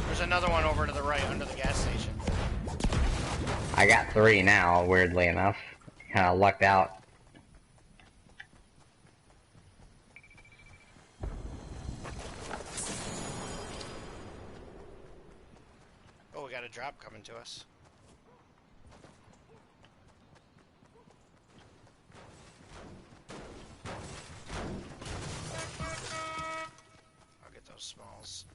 There's another one over to the right under the gas station. I got 3 now, weirdly enough. Kind of lucked out. Oh, we got a drop coming to us. I'll get those smalls.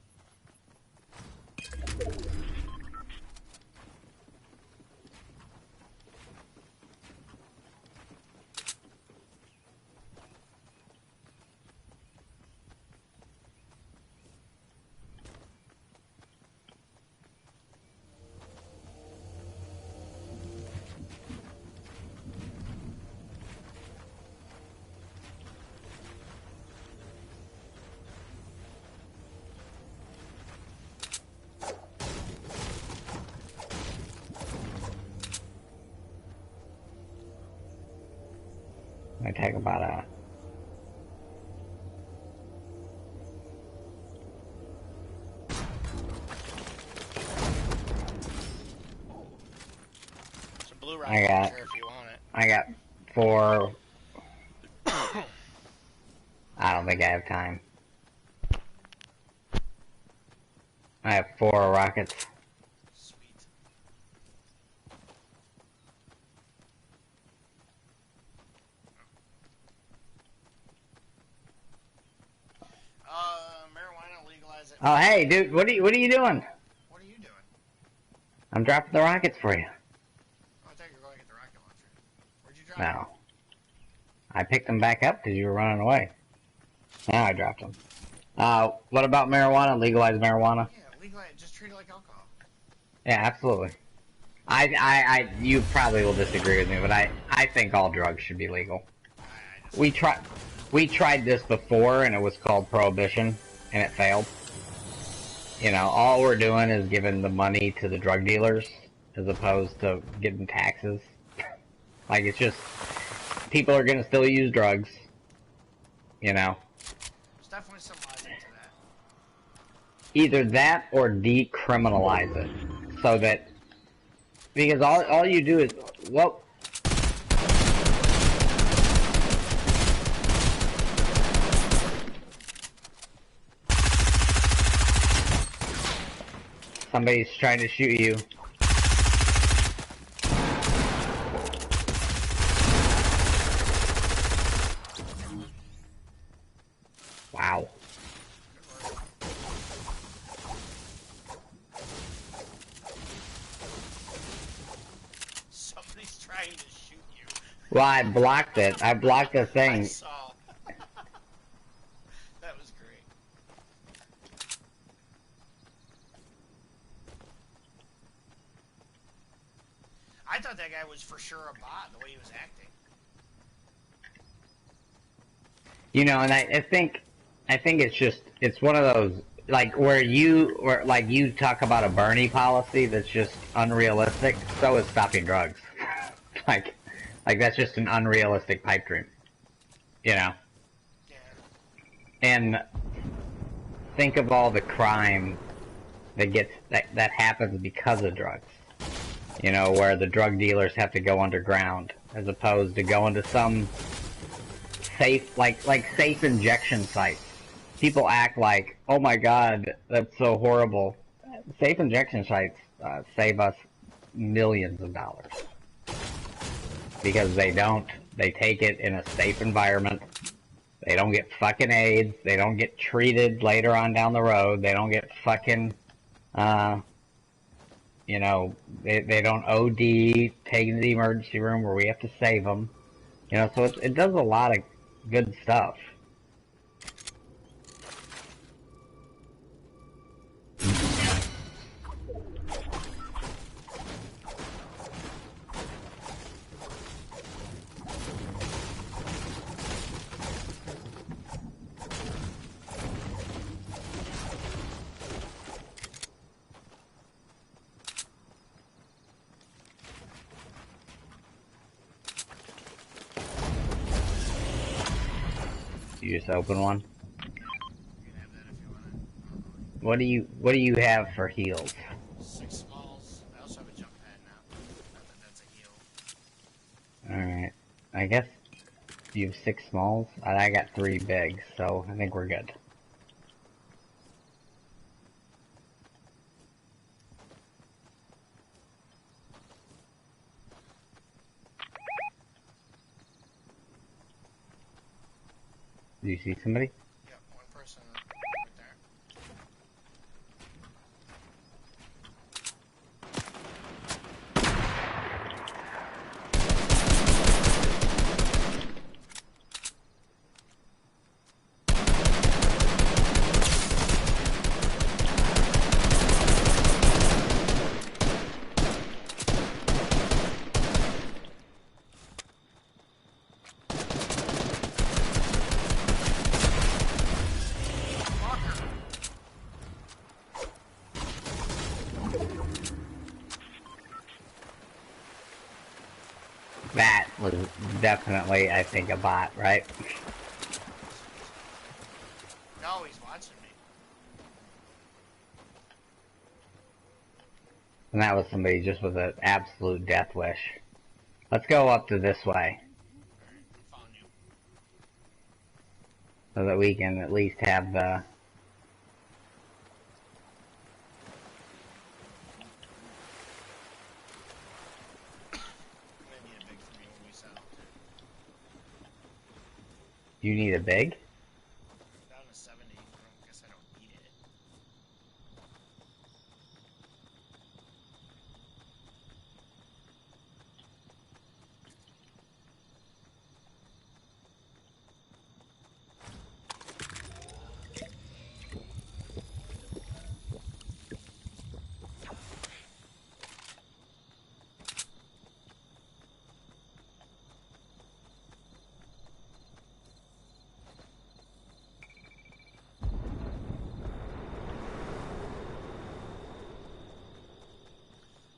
I take about a... It's a blue rocket launcher if you want it. I got 4... I don't think I have time. I have 4 rockets. Sweet. Marijuana legalize it. Oh, hey, dude, what are you doing? What are you doing? I'm dropping the rockets for you. Oh, I thought you were going to get the rocket launcher. Where'd you drop No. I picked them back up because you were running away. Now I dropped them. What about marijuana? Legalize marijuana? Yeah, legalize it. Just treat it like alcohol. Yeah, absolutely. You probably will disagree with me, but I think all drugs should be legal. We tried this before, and it was called prohibition, and it failed. You know, all we're doing is giving the money to the drug dealers, as opposed to giving taxes. Like, it's just, people are gonna still use drugs, you know. There's definitely some logic to that. Either that or decriminalize it, so that, because all you do is, well, somebody's trying to shoot you. Wow. Somebody's trying to shoot you. Well, I blocked it. I blocked the I thing. saw. That was great. I thought that guy was for sure a bot, the way he was acting. You know, and I think it's just, it's one of those, like, where you talk about a Bernie policy that's just unrealistic, so is stopping drugs. like that's just an unrealistic pipe dream. You know? Yeah. And think of all the crime that happens because of drugs. You know, where the drug dealers have to go underground, as opposed to going to some safe, like safe injection sites. People act like, oh my god, that's so horrible. Safe injection sites save us millions of dollars. Because they take it in a safe environment. They don't get fucking AIDS. They don't get treated later on down the road. They don't get fucking, you know, they don't OD, taken to the emergency room where we have to save them. You know, so it does a lot of good stuff. You just open one. You can have that if you want it. What do you have for heals? 6 smalls. I also have a jump pad now. Not that that's a heal. Alright. I guess you have 6 smalls, and I got 3 bigs, so I think we're good. Do you see somebody? Yep, one person right there. That was definitely, I think, a bot, right? No, he's watching me. And that was somebody just with an absolute death wish. Let's go up to this way. Found you. So that we can at least have the... You need a big? Down to 70. I guess I don't need it.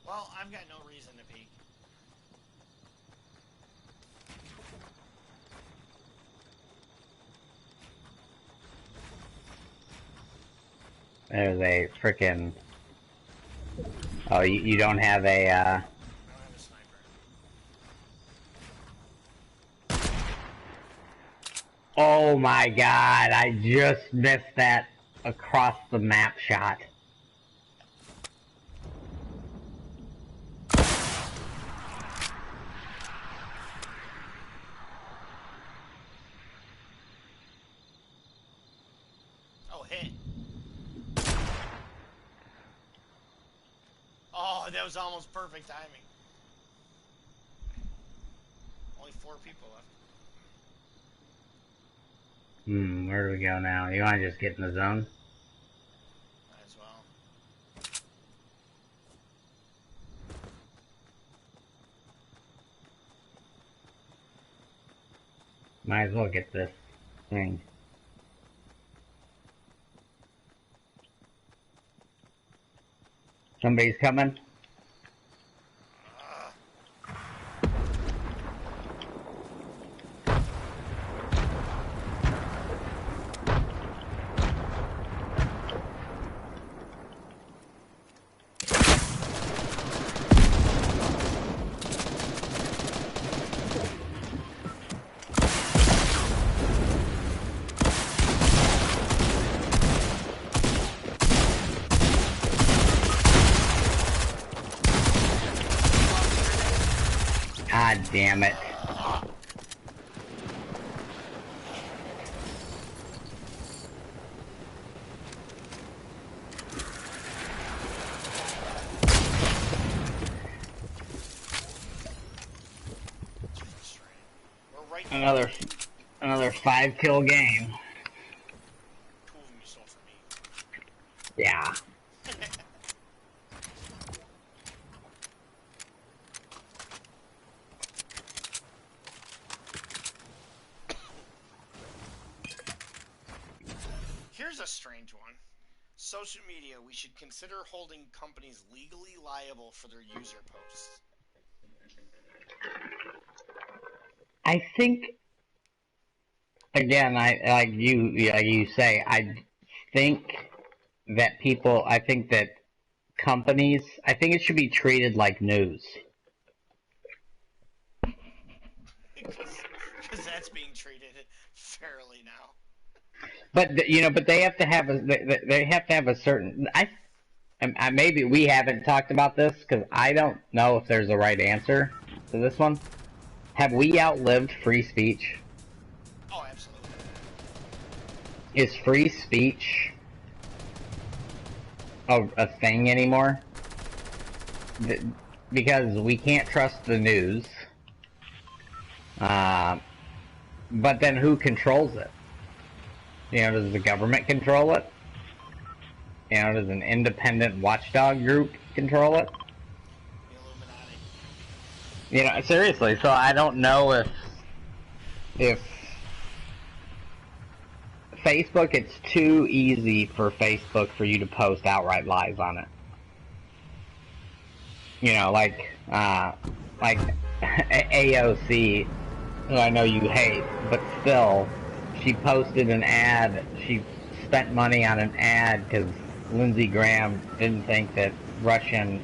Well, I've got no reason to peek. There's a frickin'... Oh, you don't have a, I don't have a sniper. Oh my god, I just missed that across the map shot. Oh, hit. Oh, that was almost perfect timing. Only 4 people left. Where do we go now? You wanna just get in the zone? Might as well. Might as well get this thing. Somebody's coming? God damn it. We're right Another 5-kill game. 2 of them you stole from me. Yeah. Here's a strange one. Social media, we should consider holding companies legally liable for their user posts. I think, again, like you say, I think that companies, I think it should be treated like news. Because that's being treated fairly now. But but they have to have a certain. Maybe we haven't talked about this because I don't know if there's a right answer to this one. Have we outlived free speech? Oh, absolutely. Is free speech a thing anymore? Because we can't trust the news. But then who controls it? Does the government control it? Does an independent watchdog group control it? The Illuminati. Seriously, so I don't know if Facebook, it's too easy for Facebook for you to post outright lies on it. Like AOC, who I know you hate, but still, she posted an ad. She spent money on an ad because Lindsey Graham didn't think that Russian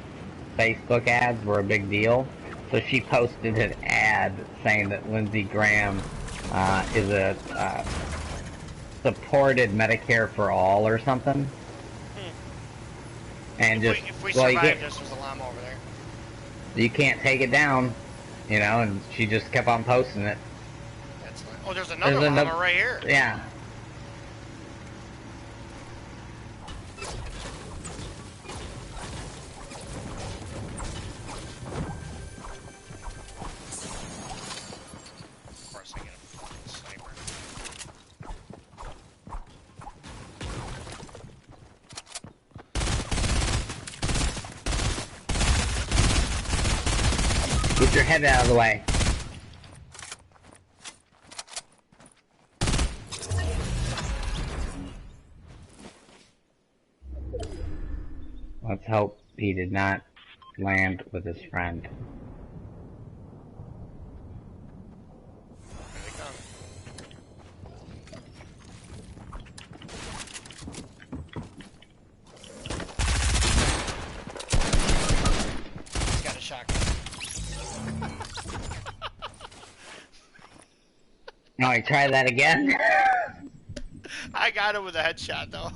Facebook ads were a big deal. So she posted an ad saying that Lindsey Graham is a supported Medicare for all or something. And if we survive this, there's a llama over there. You can't take it down, you know, and she just kept on posting it. That's like, oh, there's another llama right here. Yeah. Of course I get a fucking sniper. Get your head out of the way. Let's hope he did not land with his friend. Here they come. He's got a shotgun. No, I try that again. I got him with a headshot though.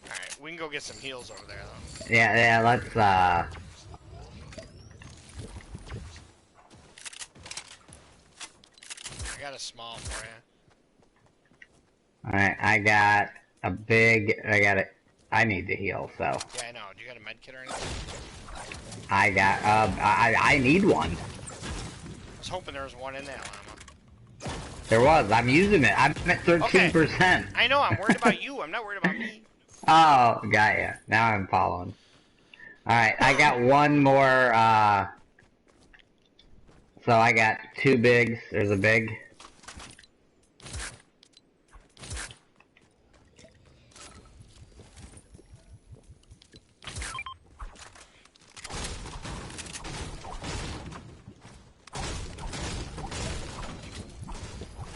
Alright, we can go get some heals over there though. Yeah, let's I got a small for you. Alright, I got a big, I need to heal, so. Yeah, I know. Do you got a med kit or anything? I got, I need one. I was hoping there was one in that llama. There was, I'm using it. I'm at 13%. Okay. I know, I'm worried about you. I'm not worried about me. Oh, got ya. Now I'm following. Alright, I got one more, so I got two bigs. There's a big.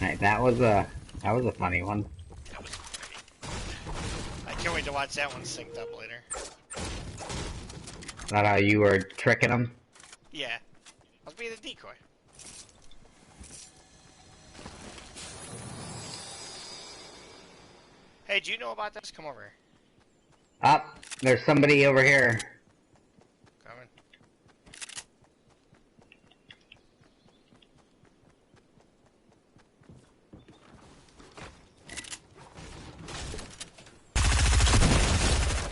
Alright, that was a funny one. That was funny. I can't wait to watch that one synced up later. Is that how you were tricking them? Yeah. I was being a decoy. Hey, do you know about this? Come over here. Up, there's somebody over here. Coming.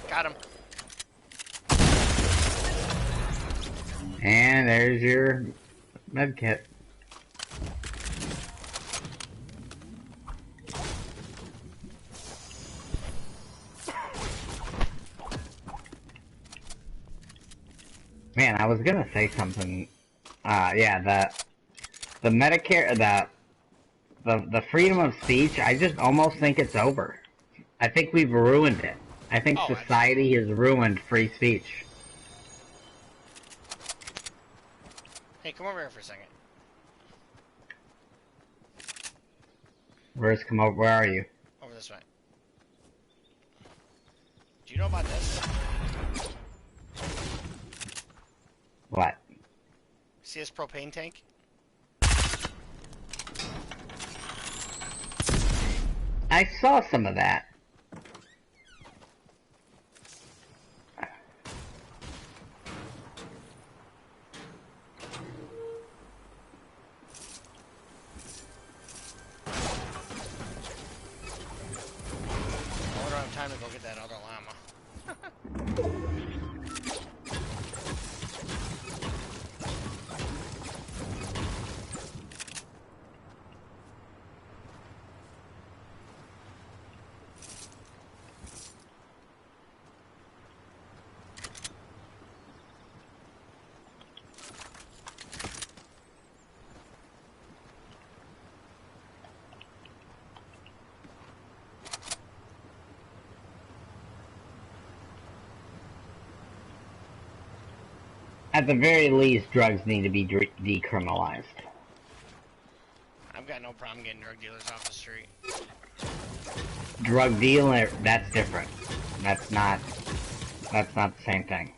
Got him. And there's your med kit. Man, I was gonna say something. Yeah, the Medicare, the freedom of speech. I just almost think it's over. I think we've ruined it. I think society has ruined free speech. Hey, come over here for a second. Where's come over? Where are you? Over this way. Do you know about this? What? See this propane tank? I saw some of that. I don't have time to go get that other llama. At the very least, drugs need to be decriminalized. I've got no problem getting drug dealers off the street. Drug dealer, that's different. That's not the same thing.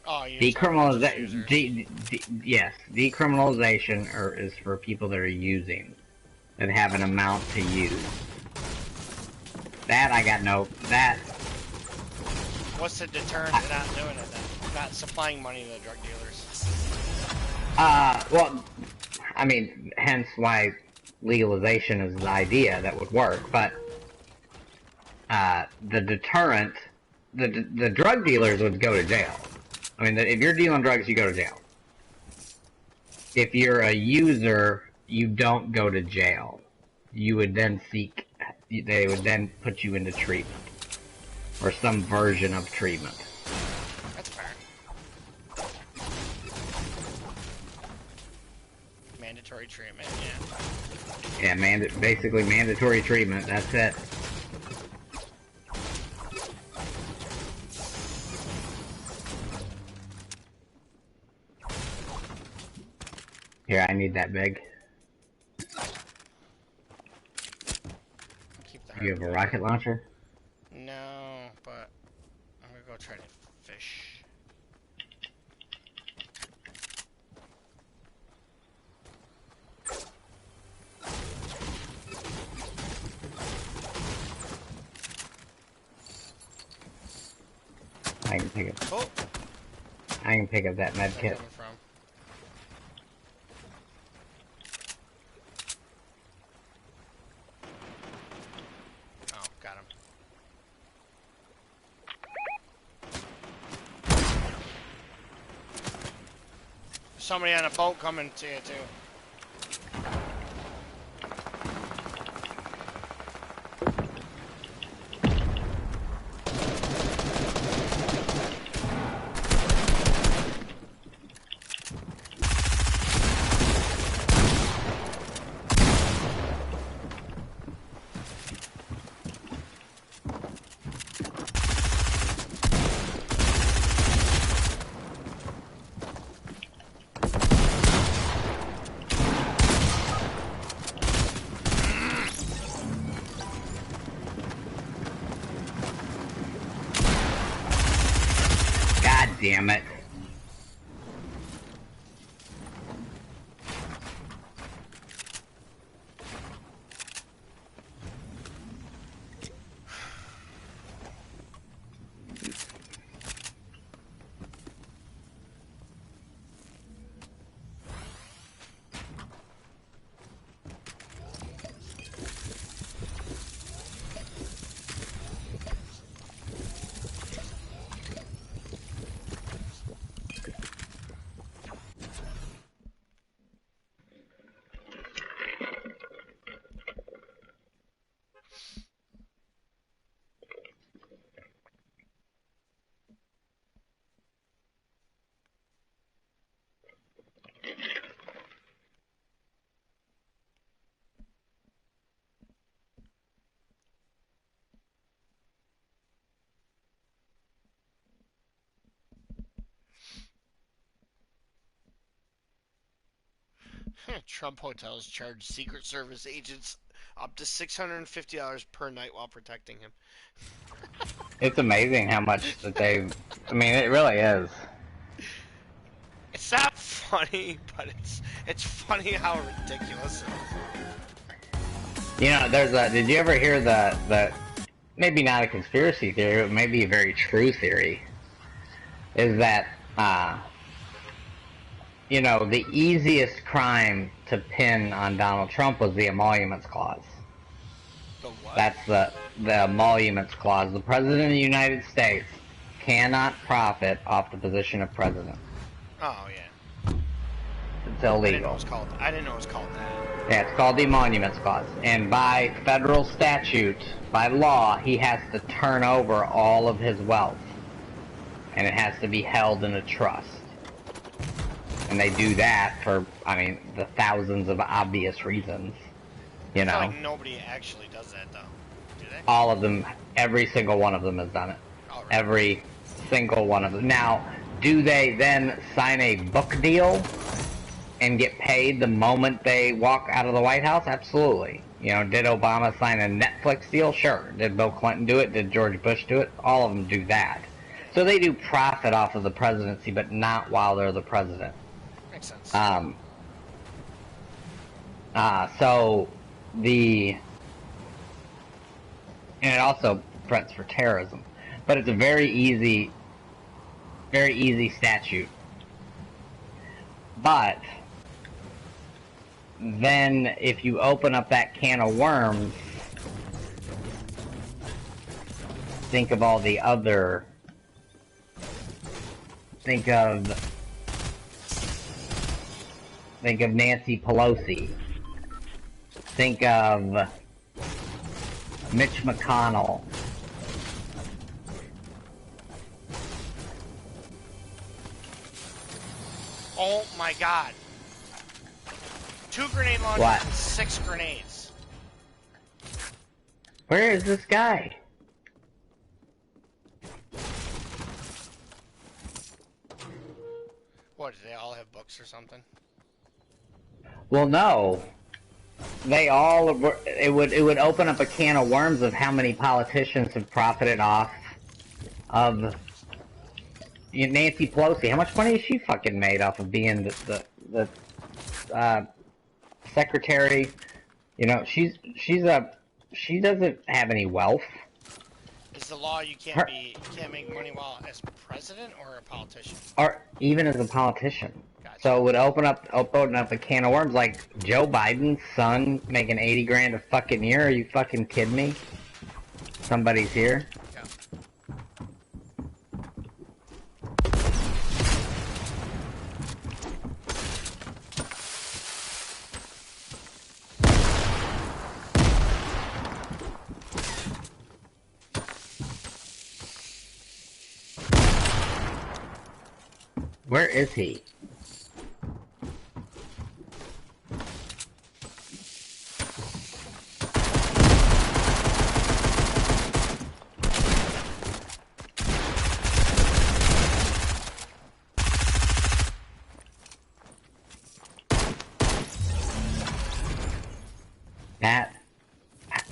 Oh, you Decriminalization, yes, decriminalization is for people that are using, that have an amount to use. That I got that. What's the deterrent to not doing it then? Not supplying money to the drug dealers? Well, I mean, hence why legalization is the idea that would work, but, the deterrent, the drug dealers would go to jail. I mean, if you're dealing drugs, you go to jail. If you're a user, you don't go to jail. You would then they would then put you into treatment. Or some version of treatment. That's fair. Mandatory treatment, yeah. Yeah, basically mandatory treatment, that's it. Here, I need that big. You have a rocket launcher? No, but I'm gonna go try to fish. I can pick up. Oh. I can pick up that med kit. Somebody on a boat coming to you, too. Damn it. Trump hotels charge Secret Service agents up to $650 per night while protecting him. It's amazing how much that they... I mean, it really is. It's not funny, but it's funny how ridiculous it is. You know, there's a... Did you ever hear the maybe not a conspiracy theory, but maybe a very true theory, is that, you know, the easiest crime to pin on Donald Trump was the emoluments clause. The what? That's the emoluments clause. The President of the United States cannot profit off the position of president. Oh, yeah. It's illegal. I didn't know it was called that. Yeah, it's called the emoluments clause. And by federal statute, by law, he has to turn over all of his wealth. And it has to be held in a trust. And they do that for, I mean, the thousands of obvious reasons. You know? I feel like nobody actually does that, though. Do they? All of them, every single one of them has done it. Oh, really? Every single one of them. Now, Do they then sign a book deal and get paid the moment they walk out of the White House? Absolutely. You know, did Obama sign a Netflix deal? Sure. Did Bill Clinton do it? Did George Bush do it? All of them do that. So they do profit off of the presidency, but not while they're the president. Makes sense. So and it also threats for terrorism. But it's a very easy statute. But then if you open up that can of worms, think of all the other, think of Nancy Pelosi, think of Mitch McConnell. Oh my god. 2 grenade launchers What? and 6 grenades. Where is this guy? What, do they all have books or something? Well, no. They all it would open up a can of worms of how many politicians have profited off of Nancy Pelosi. How much money has she fucking made off of being the secretary? You know, she doesn't have any wealth. Is the law you can't make money while as president or a politician? Or even as a politician. Gotcha. So it would open up a can of worms, like Joe Biden's son making 80 grand a fucking year. Are you fucking kidding me? Somebody's here. Yeah. Where is he?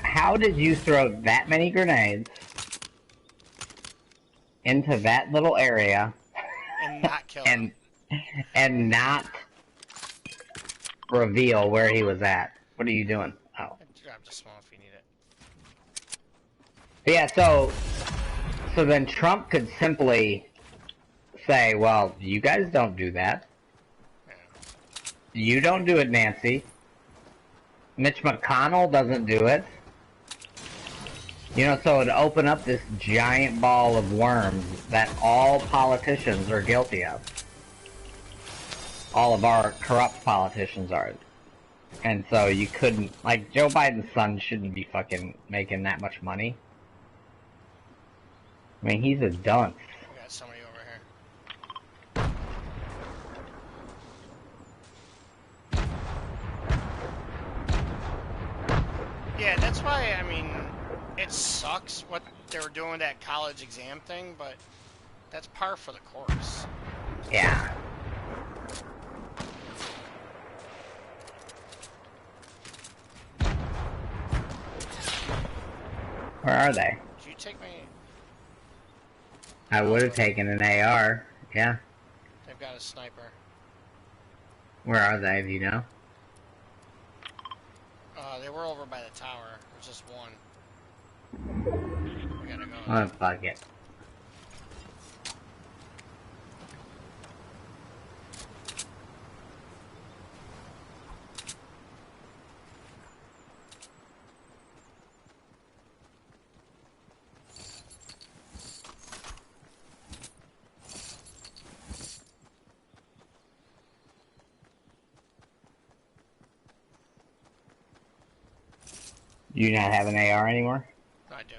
How did you throw that many grenades into that little area And not kill him. and not reveal where he was at? What are you doing? Oh. Grab the small if you need it. But yeah, so then Trump could simply say, well, you guys don't do that. Yeah. You don't do it, Nancy. Mitch McConnell doesn't do it. You know, so it'd open up this giant ball of worms that all politicians are guilty of. All of our corrupt politicians are. And so you couldn't, like, Joe Biden's son shouldn't be fucking making that much money. I mean, he's a dunce. We got somebody over here. Yeah, that's why, I mean, it sucks what they were doing that college exam thing, but that's par for the course. Yeah. Where are they? Did you take me? I would have taken an AR. Yeah. They've got a sniper. Where are they, do you know? They were over by the tower. There's just one. We gotta go. Oh, fuck it. You not have an AR anymore? I do.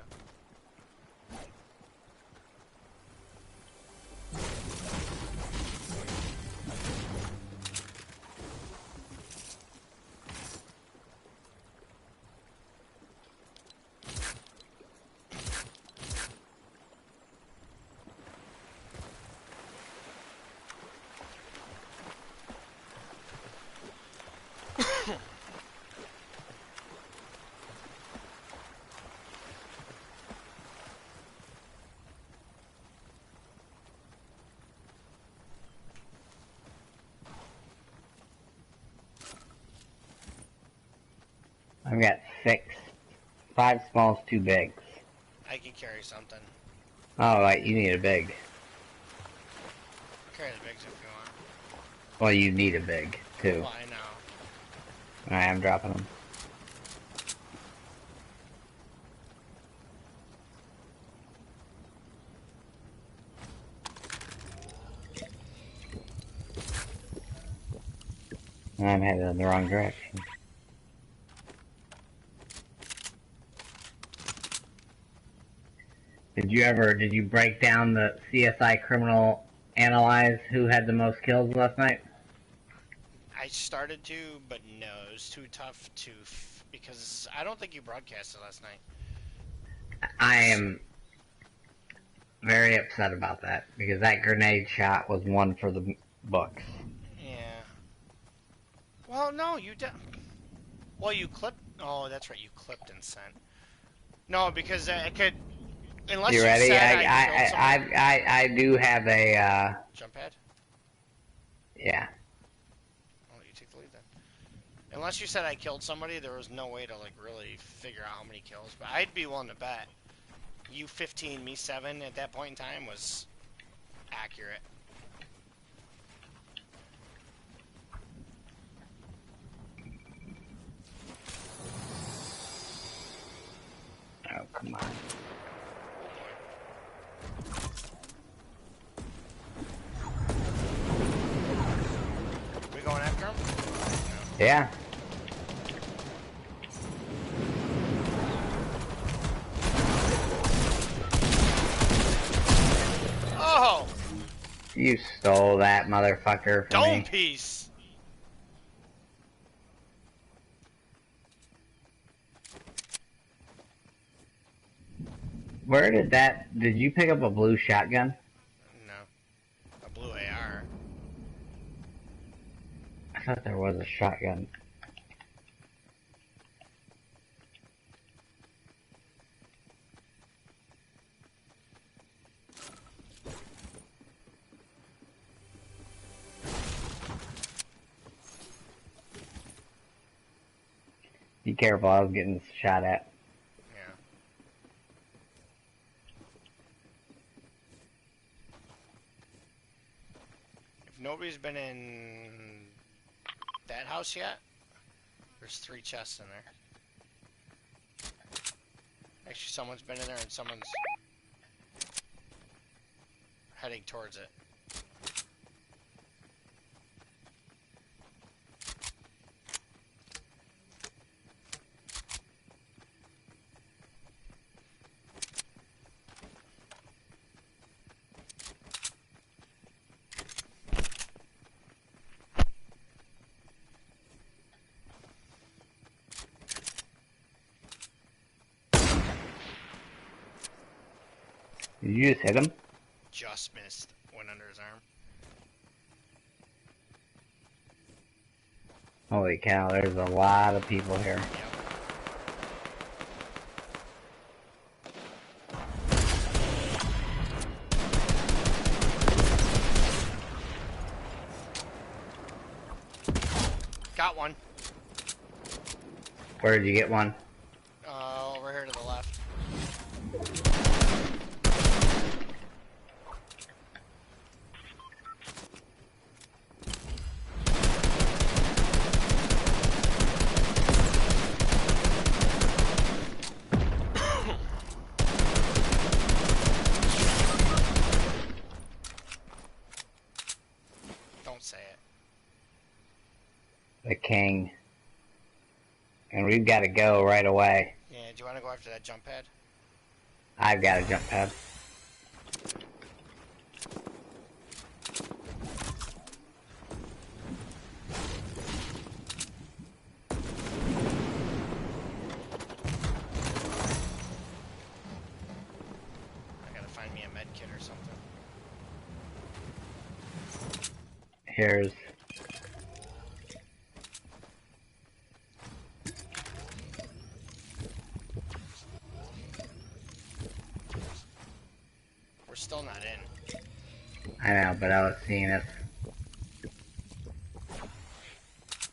I've got 6. 5 smalls, 2 bigs. I can carry something. Oh, right, you need a big. Carry the bigs if you want. Well, you need a big, too. Well, I know. Alright, I'm dropping them. I'm headed in the wrong direction. Did you break down the CSI criminal analyze who had the most kills last night? I started to, but no, it was too tough to, because I don't think you broadcasted last night. I am very upset about that, because that grenade shot was one for the books. Yeah. Well, no, you did. Well, you clipped. Oh, that's right, you clipped and sent. No, because I could. Unless You ready? said I do have a jump pad. Yeah. Oh, you take the lead then. Unless you said I killed somebody, there was no way to like really figure out how many kills. But I'd be willing to bet you 15, me 7 at that point in time was accurate. Oh, come on. We going after him? No. Yeah. Oh! You stole that motherfucker from me. Dome piece! Where did you pick up a blue shotgun? No. A blue AR. I thought there was a shotgun. Be careful, I was getting shot at. Yeah. If nobody's been in that house yet, there's 3 chests in there. Actually, someone's been in there and someone's heading towards it. Did you just hit him? Just missed. Went under his arm. Holy cow, there's a lot of people here. Yep. Got one. Where did you get one? Over here to the left. Don't say it. The king. And we've got to go right away. Yeah, do you want to go after that jump pad? I've got a jump pad. I gotta find me a med kit or something. Here's... We're still not in. I know, but I was seeing if...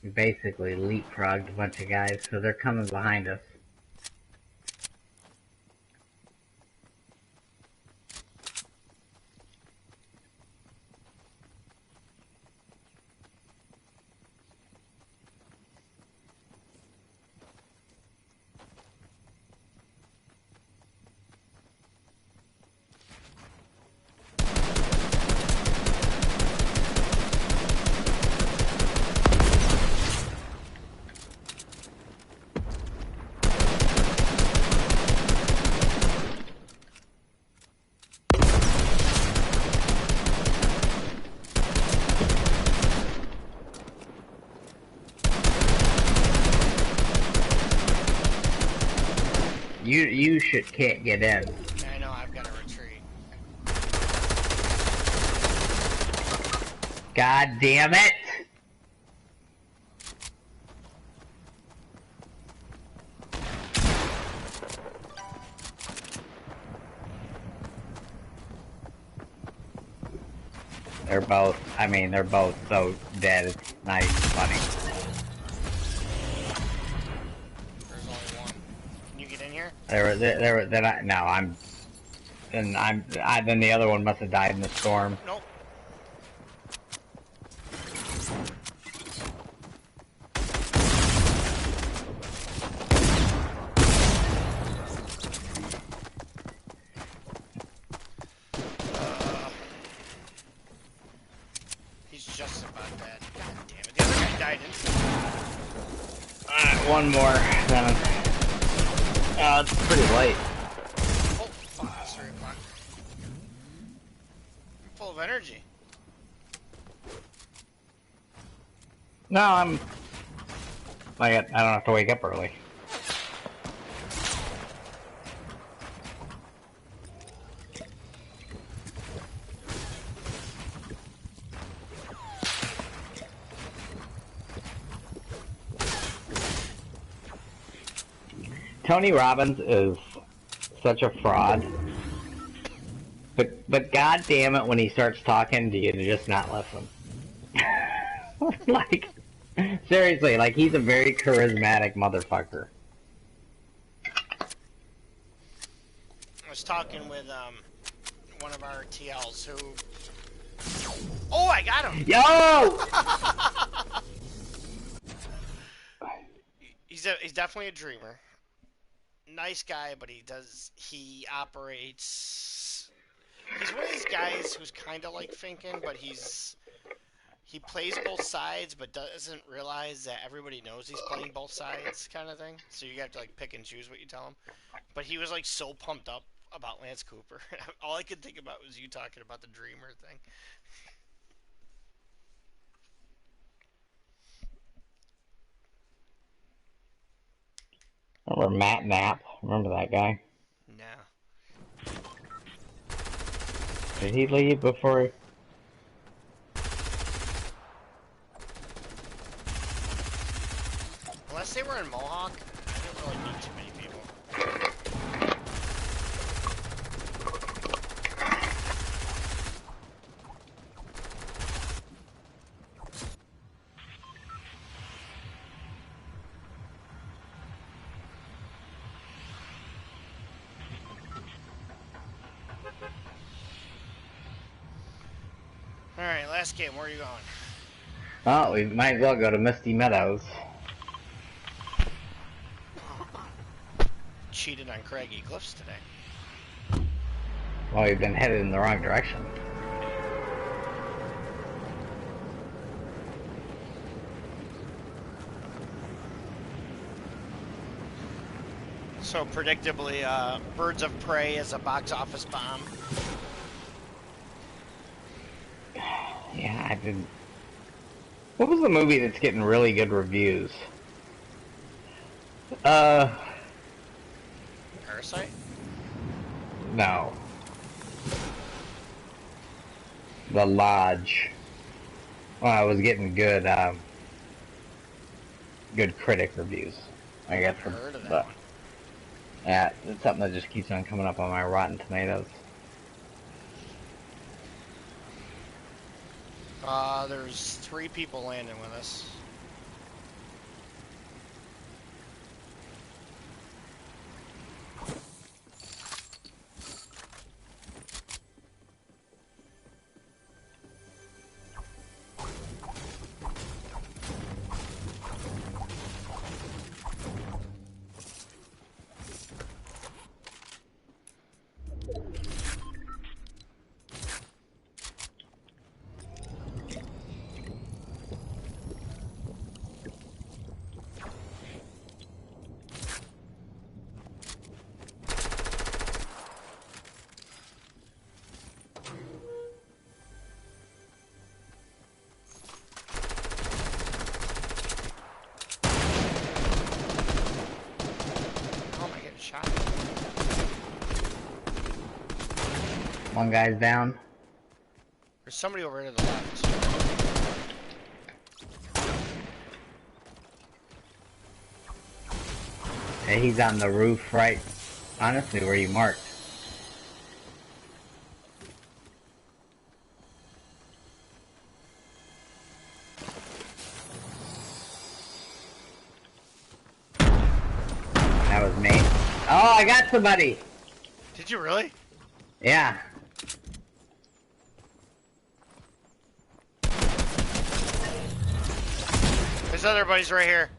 We basically leapfrogged a bunch of guys, so they're coming behind us. You can't get in. I know, I've got to retreat. God damn it! They're both, I mean, they're both so dead, it's not even funny. There's only one. Can you get in here? Then the other one must have died in the storm. Nope. He's just about dead. God damn it. The other guy died instantly. Alright, one more. Then it's pretty late. Oh, fuck, it's 3 o'clock. I'm full of energy. No, I don't have to wake up early. Tony Robbins is such a fraud. But god damn it, when he starts talking to you, to just not listen. Like, seriously, like, he's a very charismatic motherfucker. I was talking with one of our TLs who... Oh, I got him! Yo! He's definitely a dreamer. Nice guy, but he operates... He's one of these guys who's kind of like Finken, but he plays both sides, but doesn't realize that everybody knows he's playing both sides, kind of thing. So you have to like pick and choose what you tell him. But he was like so pumped up about Lance Cooper. All I could think about was you talking about the dreamer thing. Remember Matt Knapp? Remember that guy? No. Did he leave before? Unless they were in Mohawk, I didn't really meet too many people. Alright, last game, where are you going? Oh, we might as well go to Misty Meadows. Cheated on Craggy Cliffs today. Well, we've been headed in the wrong direction. So predictably, Birds of Prey is a box office bomb. Yeah, I didn't. What was the movie that's getting really good reviews? Parasite? No. The Lodge. Well, it was getting good, good critic reviews. I guess. I've heard of that one. Yeah, it's something that just keeps on coming up on my Rotten Tomatoes. There's 3 people landing with us. One guy's down. There's somebody over to the left. Hey, he's on the roof right, honestly, where you marked. That was me. Oh, I got somebody! Did you really? Yeah. There's other buddies right here.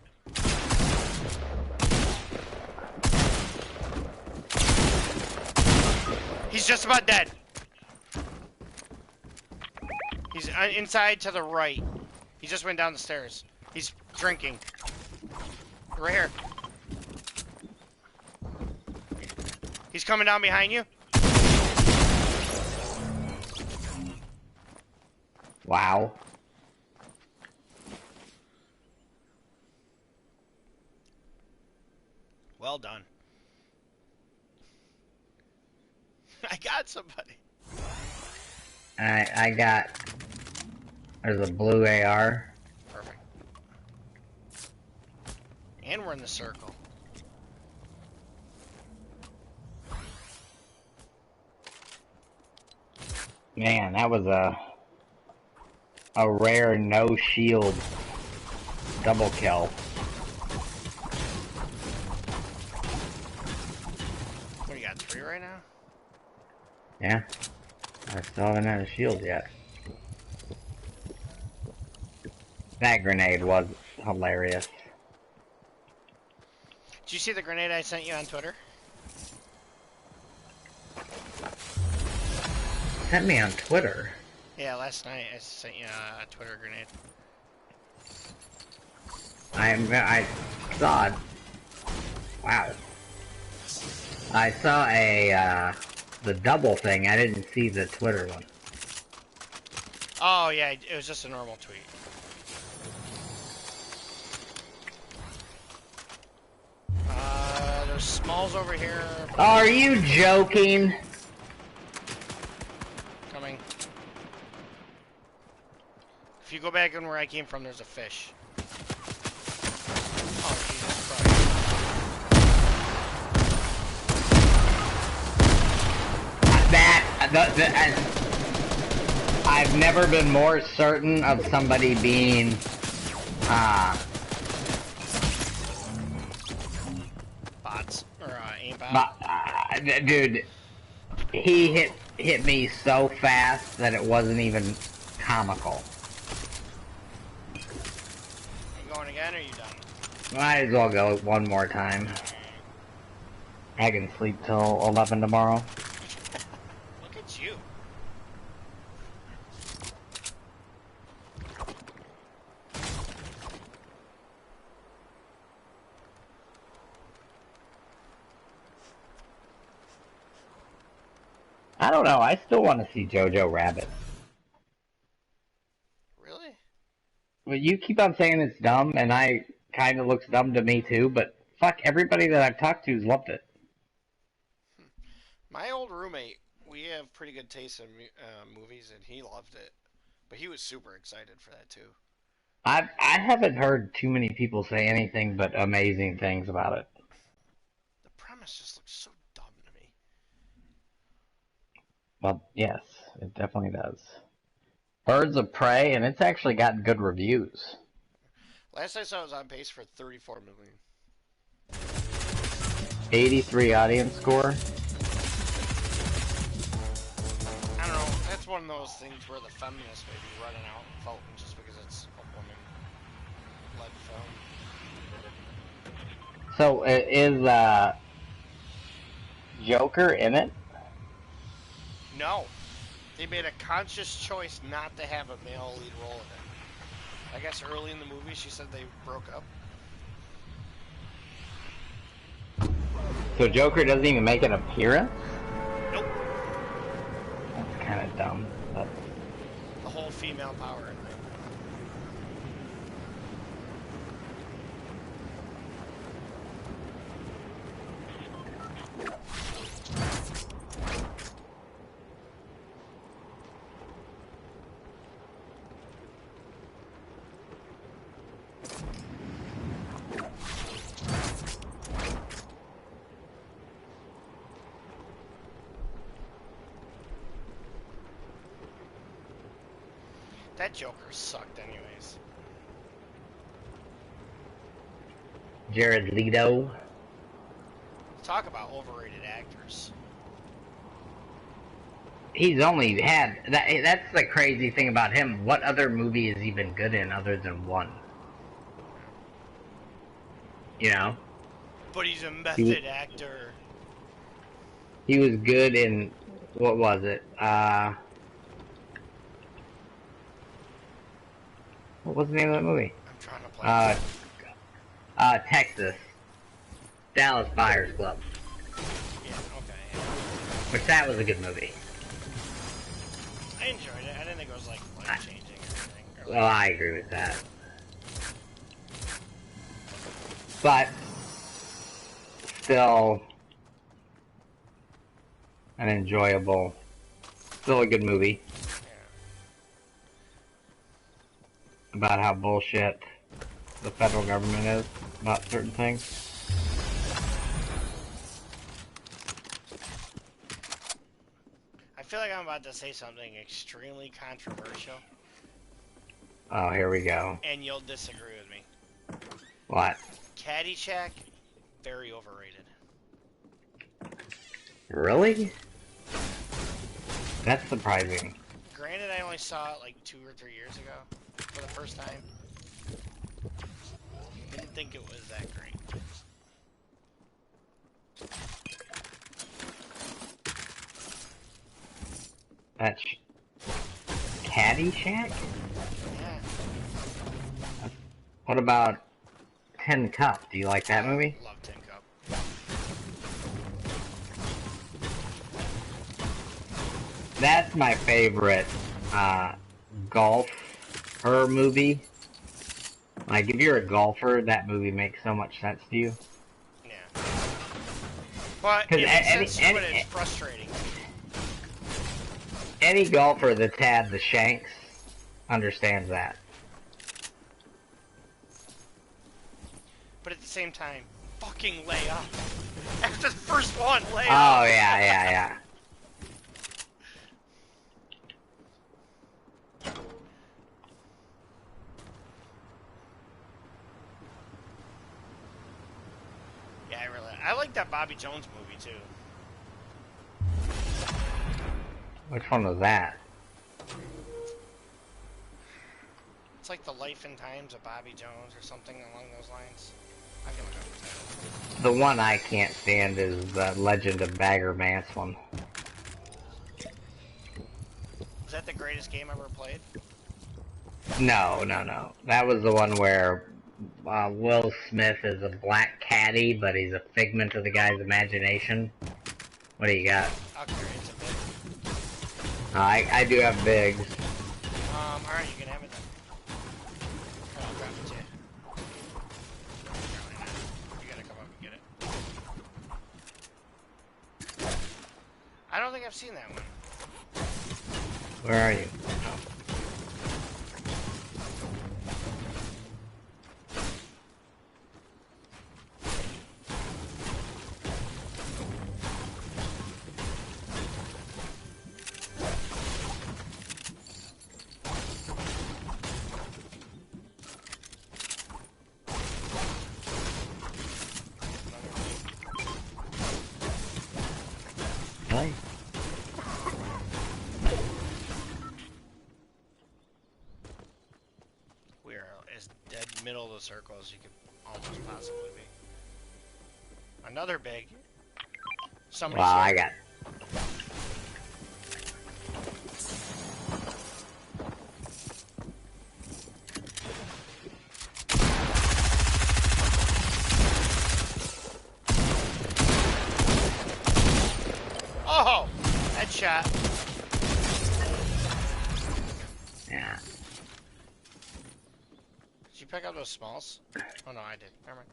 He's just about dead. He's inside to the right. He just went down the stairs. He's drinking. Right here. He's coming down behind you. Wow. Well done. I got somebody. I got... There's a blue AR. Perfect. And we're in the circle. Man, that was a rare no shield double kill. What, you got 3 right now? Yeah. I still haven't had a shield yet. That grenade was hilarious. Did you see the grenade I sent you on Twitter? Sent me on Twitter. Yeah, last night I sent you a Twitter grenade. I saw it. Wow. I saw the double thing. I didn't see the Twitter one. Oh yeah, it was just a normal tweet. There's smalls over here. Are you joking? Coming. If you go back in where I came from, there's a fish. Oh, Jesus Christ. I've never been more certain of somebody being, bots or aimbot. Dude, he hit me so fast that it wasn't even comical. You going again, or are you done? Might as well go one more time. I can sleep till 11 tomorrow. Look at you. I don't know, I still want to see Jojo Rabbit. Really? Well, you keep on saying it's dumb, and I kind of looks dumb to me too, but fuck, everybody that I've talked to's loved it. My old roommate, we have pretty good taste in movies, and he loved it. But he was super excited for that too. I haven't heard too many people say anything but amazing things about it. The premise just looks so dumb to me. Well, yes, it definitely does. Birds of Prey, and it's actually gotten good reviews. Last I saw it was on pace for 34 million. 83 audience score. I don't know, that's one of those things where the feminists may be running out and voting just because it's a woman-led film. So, is Joker in it? No. They made a conscious choice not to have a male lead role in it. I guess early in the movie she said they broke up. So Joker doesn't even make an appearance? Nope. That's kind of dumb. But... The whole female power in it. That Joker sucked anyways. Jared Leto. Talk about overrated actors. He's only had that. That's the crazy thing about him. What other movie has he been good in other than one? You know. But he's a method actor. He was good in, what was it? What was the name of that movie? I'm trying to play. Texas. Dallas Buyers Club. Yeah, okay. Yeah. Which that was a good movie. I enjoyed it. I didn't think it was like life-changing or anything. Or Well, I agree with that. But still an enjoyable, still a good movie. Yeah. About how bullshit the federal government is about certain things. I feel like I'm about to say something extremely controversial. Oh, here we go. And you'll disagree with me. What? Caddyshack, very overrated. Really? That's surprising. Granted, I only saw it like 2 or 3 years ago for the first time. Didn't think it was that great. That's Caddyshack? Yeah. What about Tin Cup? Do you like that movie? Love Tin Cup. That's my favorite golfer movie. Like, if you're a golfer, that movie makes so much sense to you. Yeah. But it makes sense to it, it's frustrating. Any golfer that's had the shanks understands that. But at the same time, fucking lay up. After the first one, lay up. Oh, yeah. Yeah, I like that Bobby Jones movie too. Which one was that? It's like the life and times of Bobby Jones or something along those lines. I can look up the title. The one I can't stand is the Legend of Bagger Vance. Is that the greatest game ever played? No. That was the one where Will Smith is a black caddy, but he's a figment of the guy's imagination. What do you got? Okay, it's a bit. I do have bigs. Alright, you can have it then. I'll drop it to you. Apparently not. You gotta come up and get it. I don't think I've seen that one. Where are you? Really? We are as dead middle of the circle as you could almost possibly be. Another big. Somebody's Well, I here. got. Oh! Headshot. Yeah. Did you pick up those smalls? Oh no, I did. Never mind.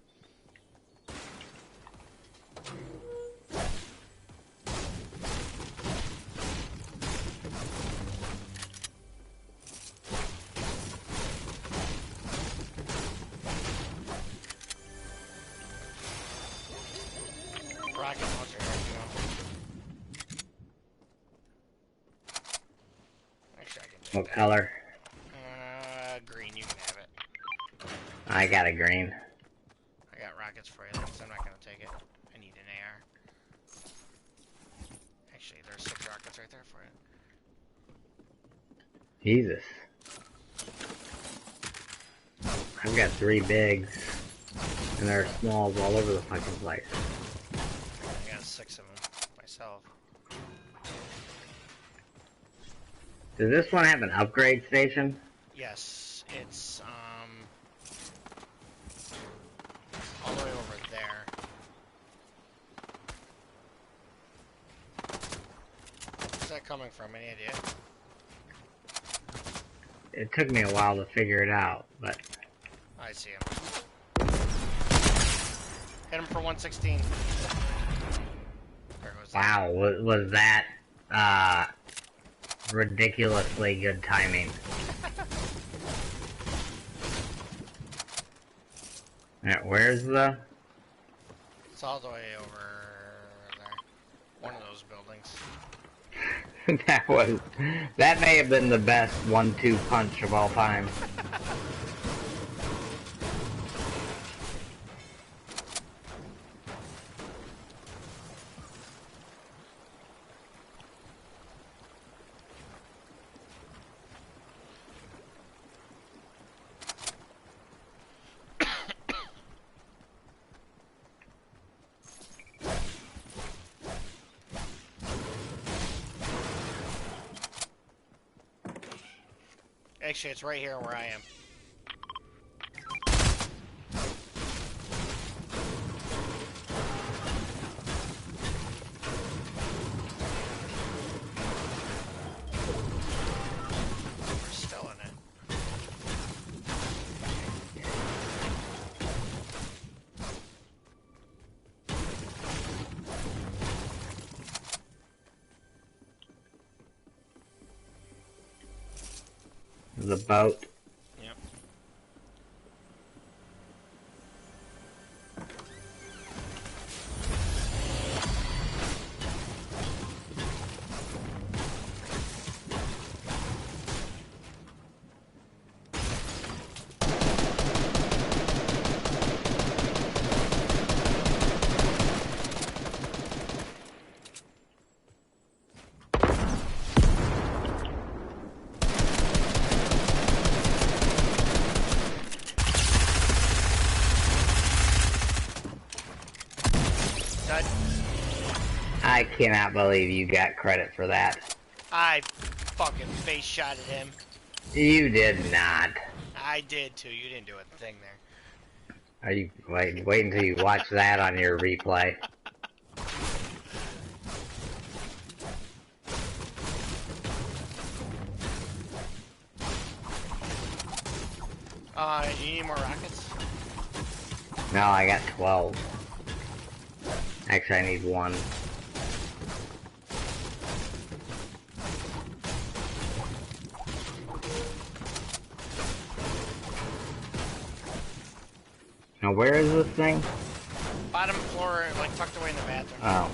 Rocket launcher, there you go. Actually, I can take What that. color? I got a green. I got rockets for you, so I'm not gonna take it. I need an AR. Actually, there's 6 rockets right there for you. Jesus. I've got 3 bigs. And there are smalls all over the fucking place. I got 6 of them myself. Does this one have an upgrade station? Yes, it's all the way over there. Where's that coming from? Any idea? It took me a while to figure it out, but... I see him. Hit him for 116. There goes that. Wow, was that, ridiculously good timing. Alright, where's the... It's all the way over there. One of those buildings. That may have been the best 1-2 punch of all time. Actually, it's right here where I am. We're still in it. The boat. Yep. I cannot believe you got credit for that. I fucking face shot at him. You did not. I did too. You didn't do a thing there. Are you wait until you watch that on your replay. You need more rockets? No, I got 12. Actually, I need 1. Now, where is this thing? Bottom floor, like tucked away in the bathroom. Oh.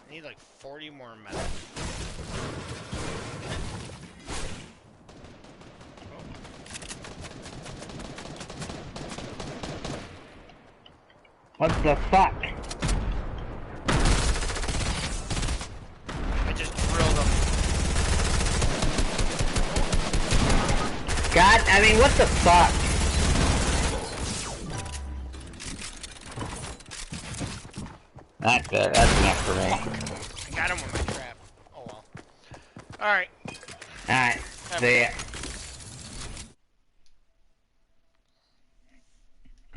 I need like 40 more metal. What the fuck? I just drilled them. God, I mean, what the fuck? That's good. That's enough for me. I got him with my trap. Oh well. Alright. Alright. See ya.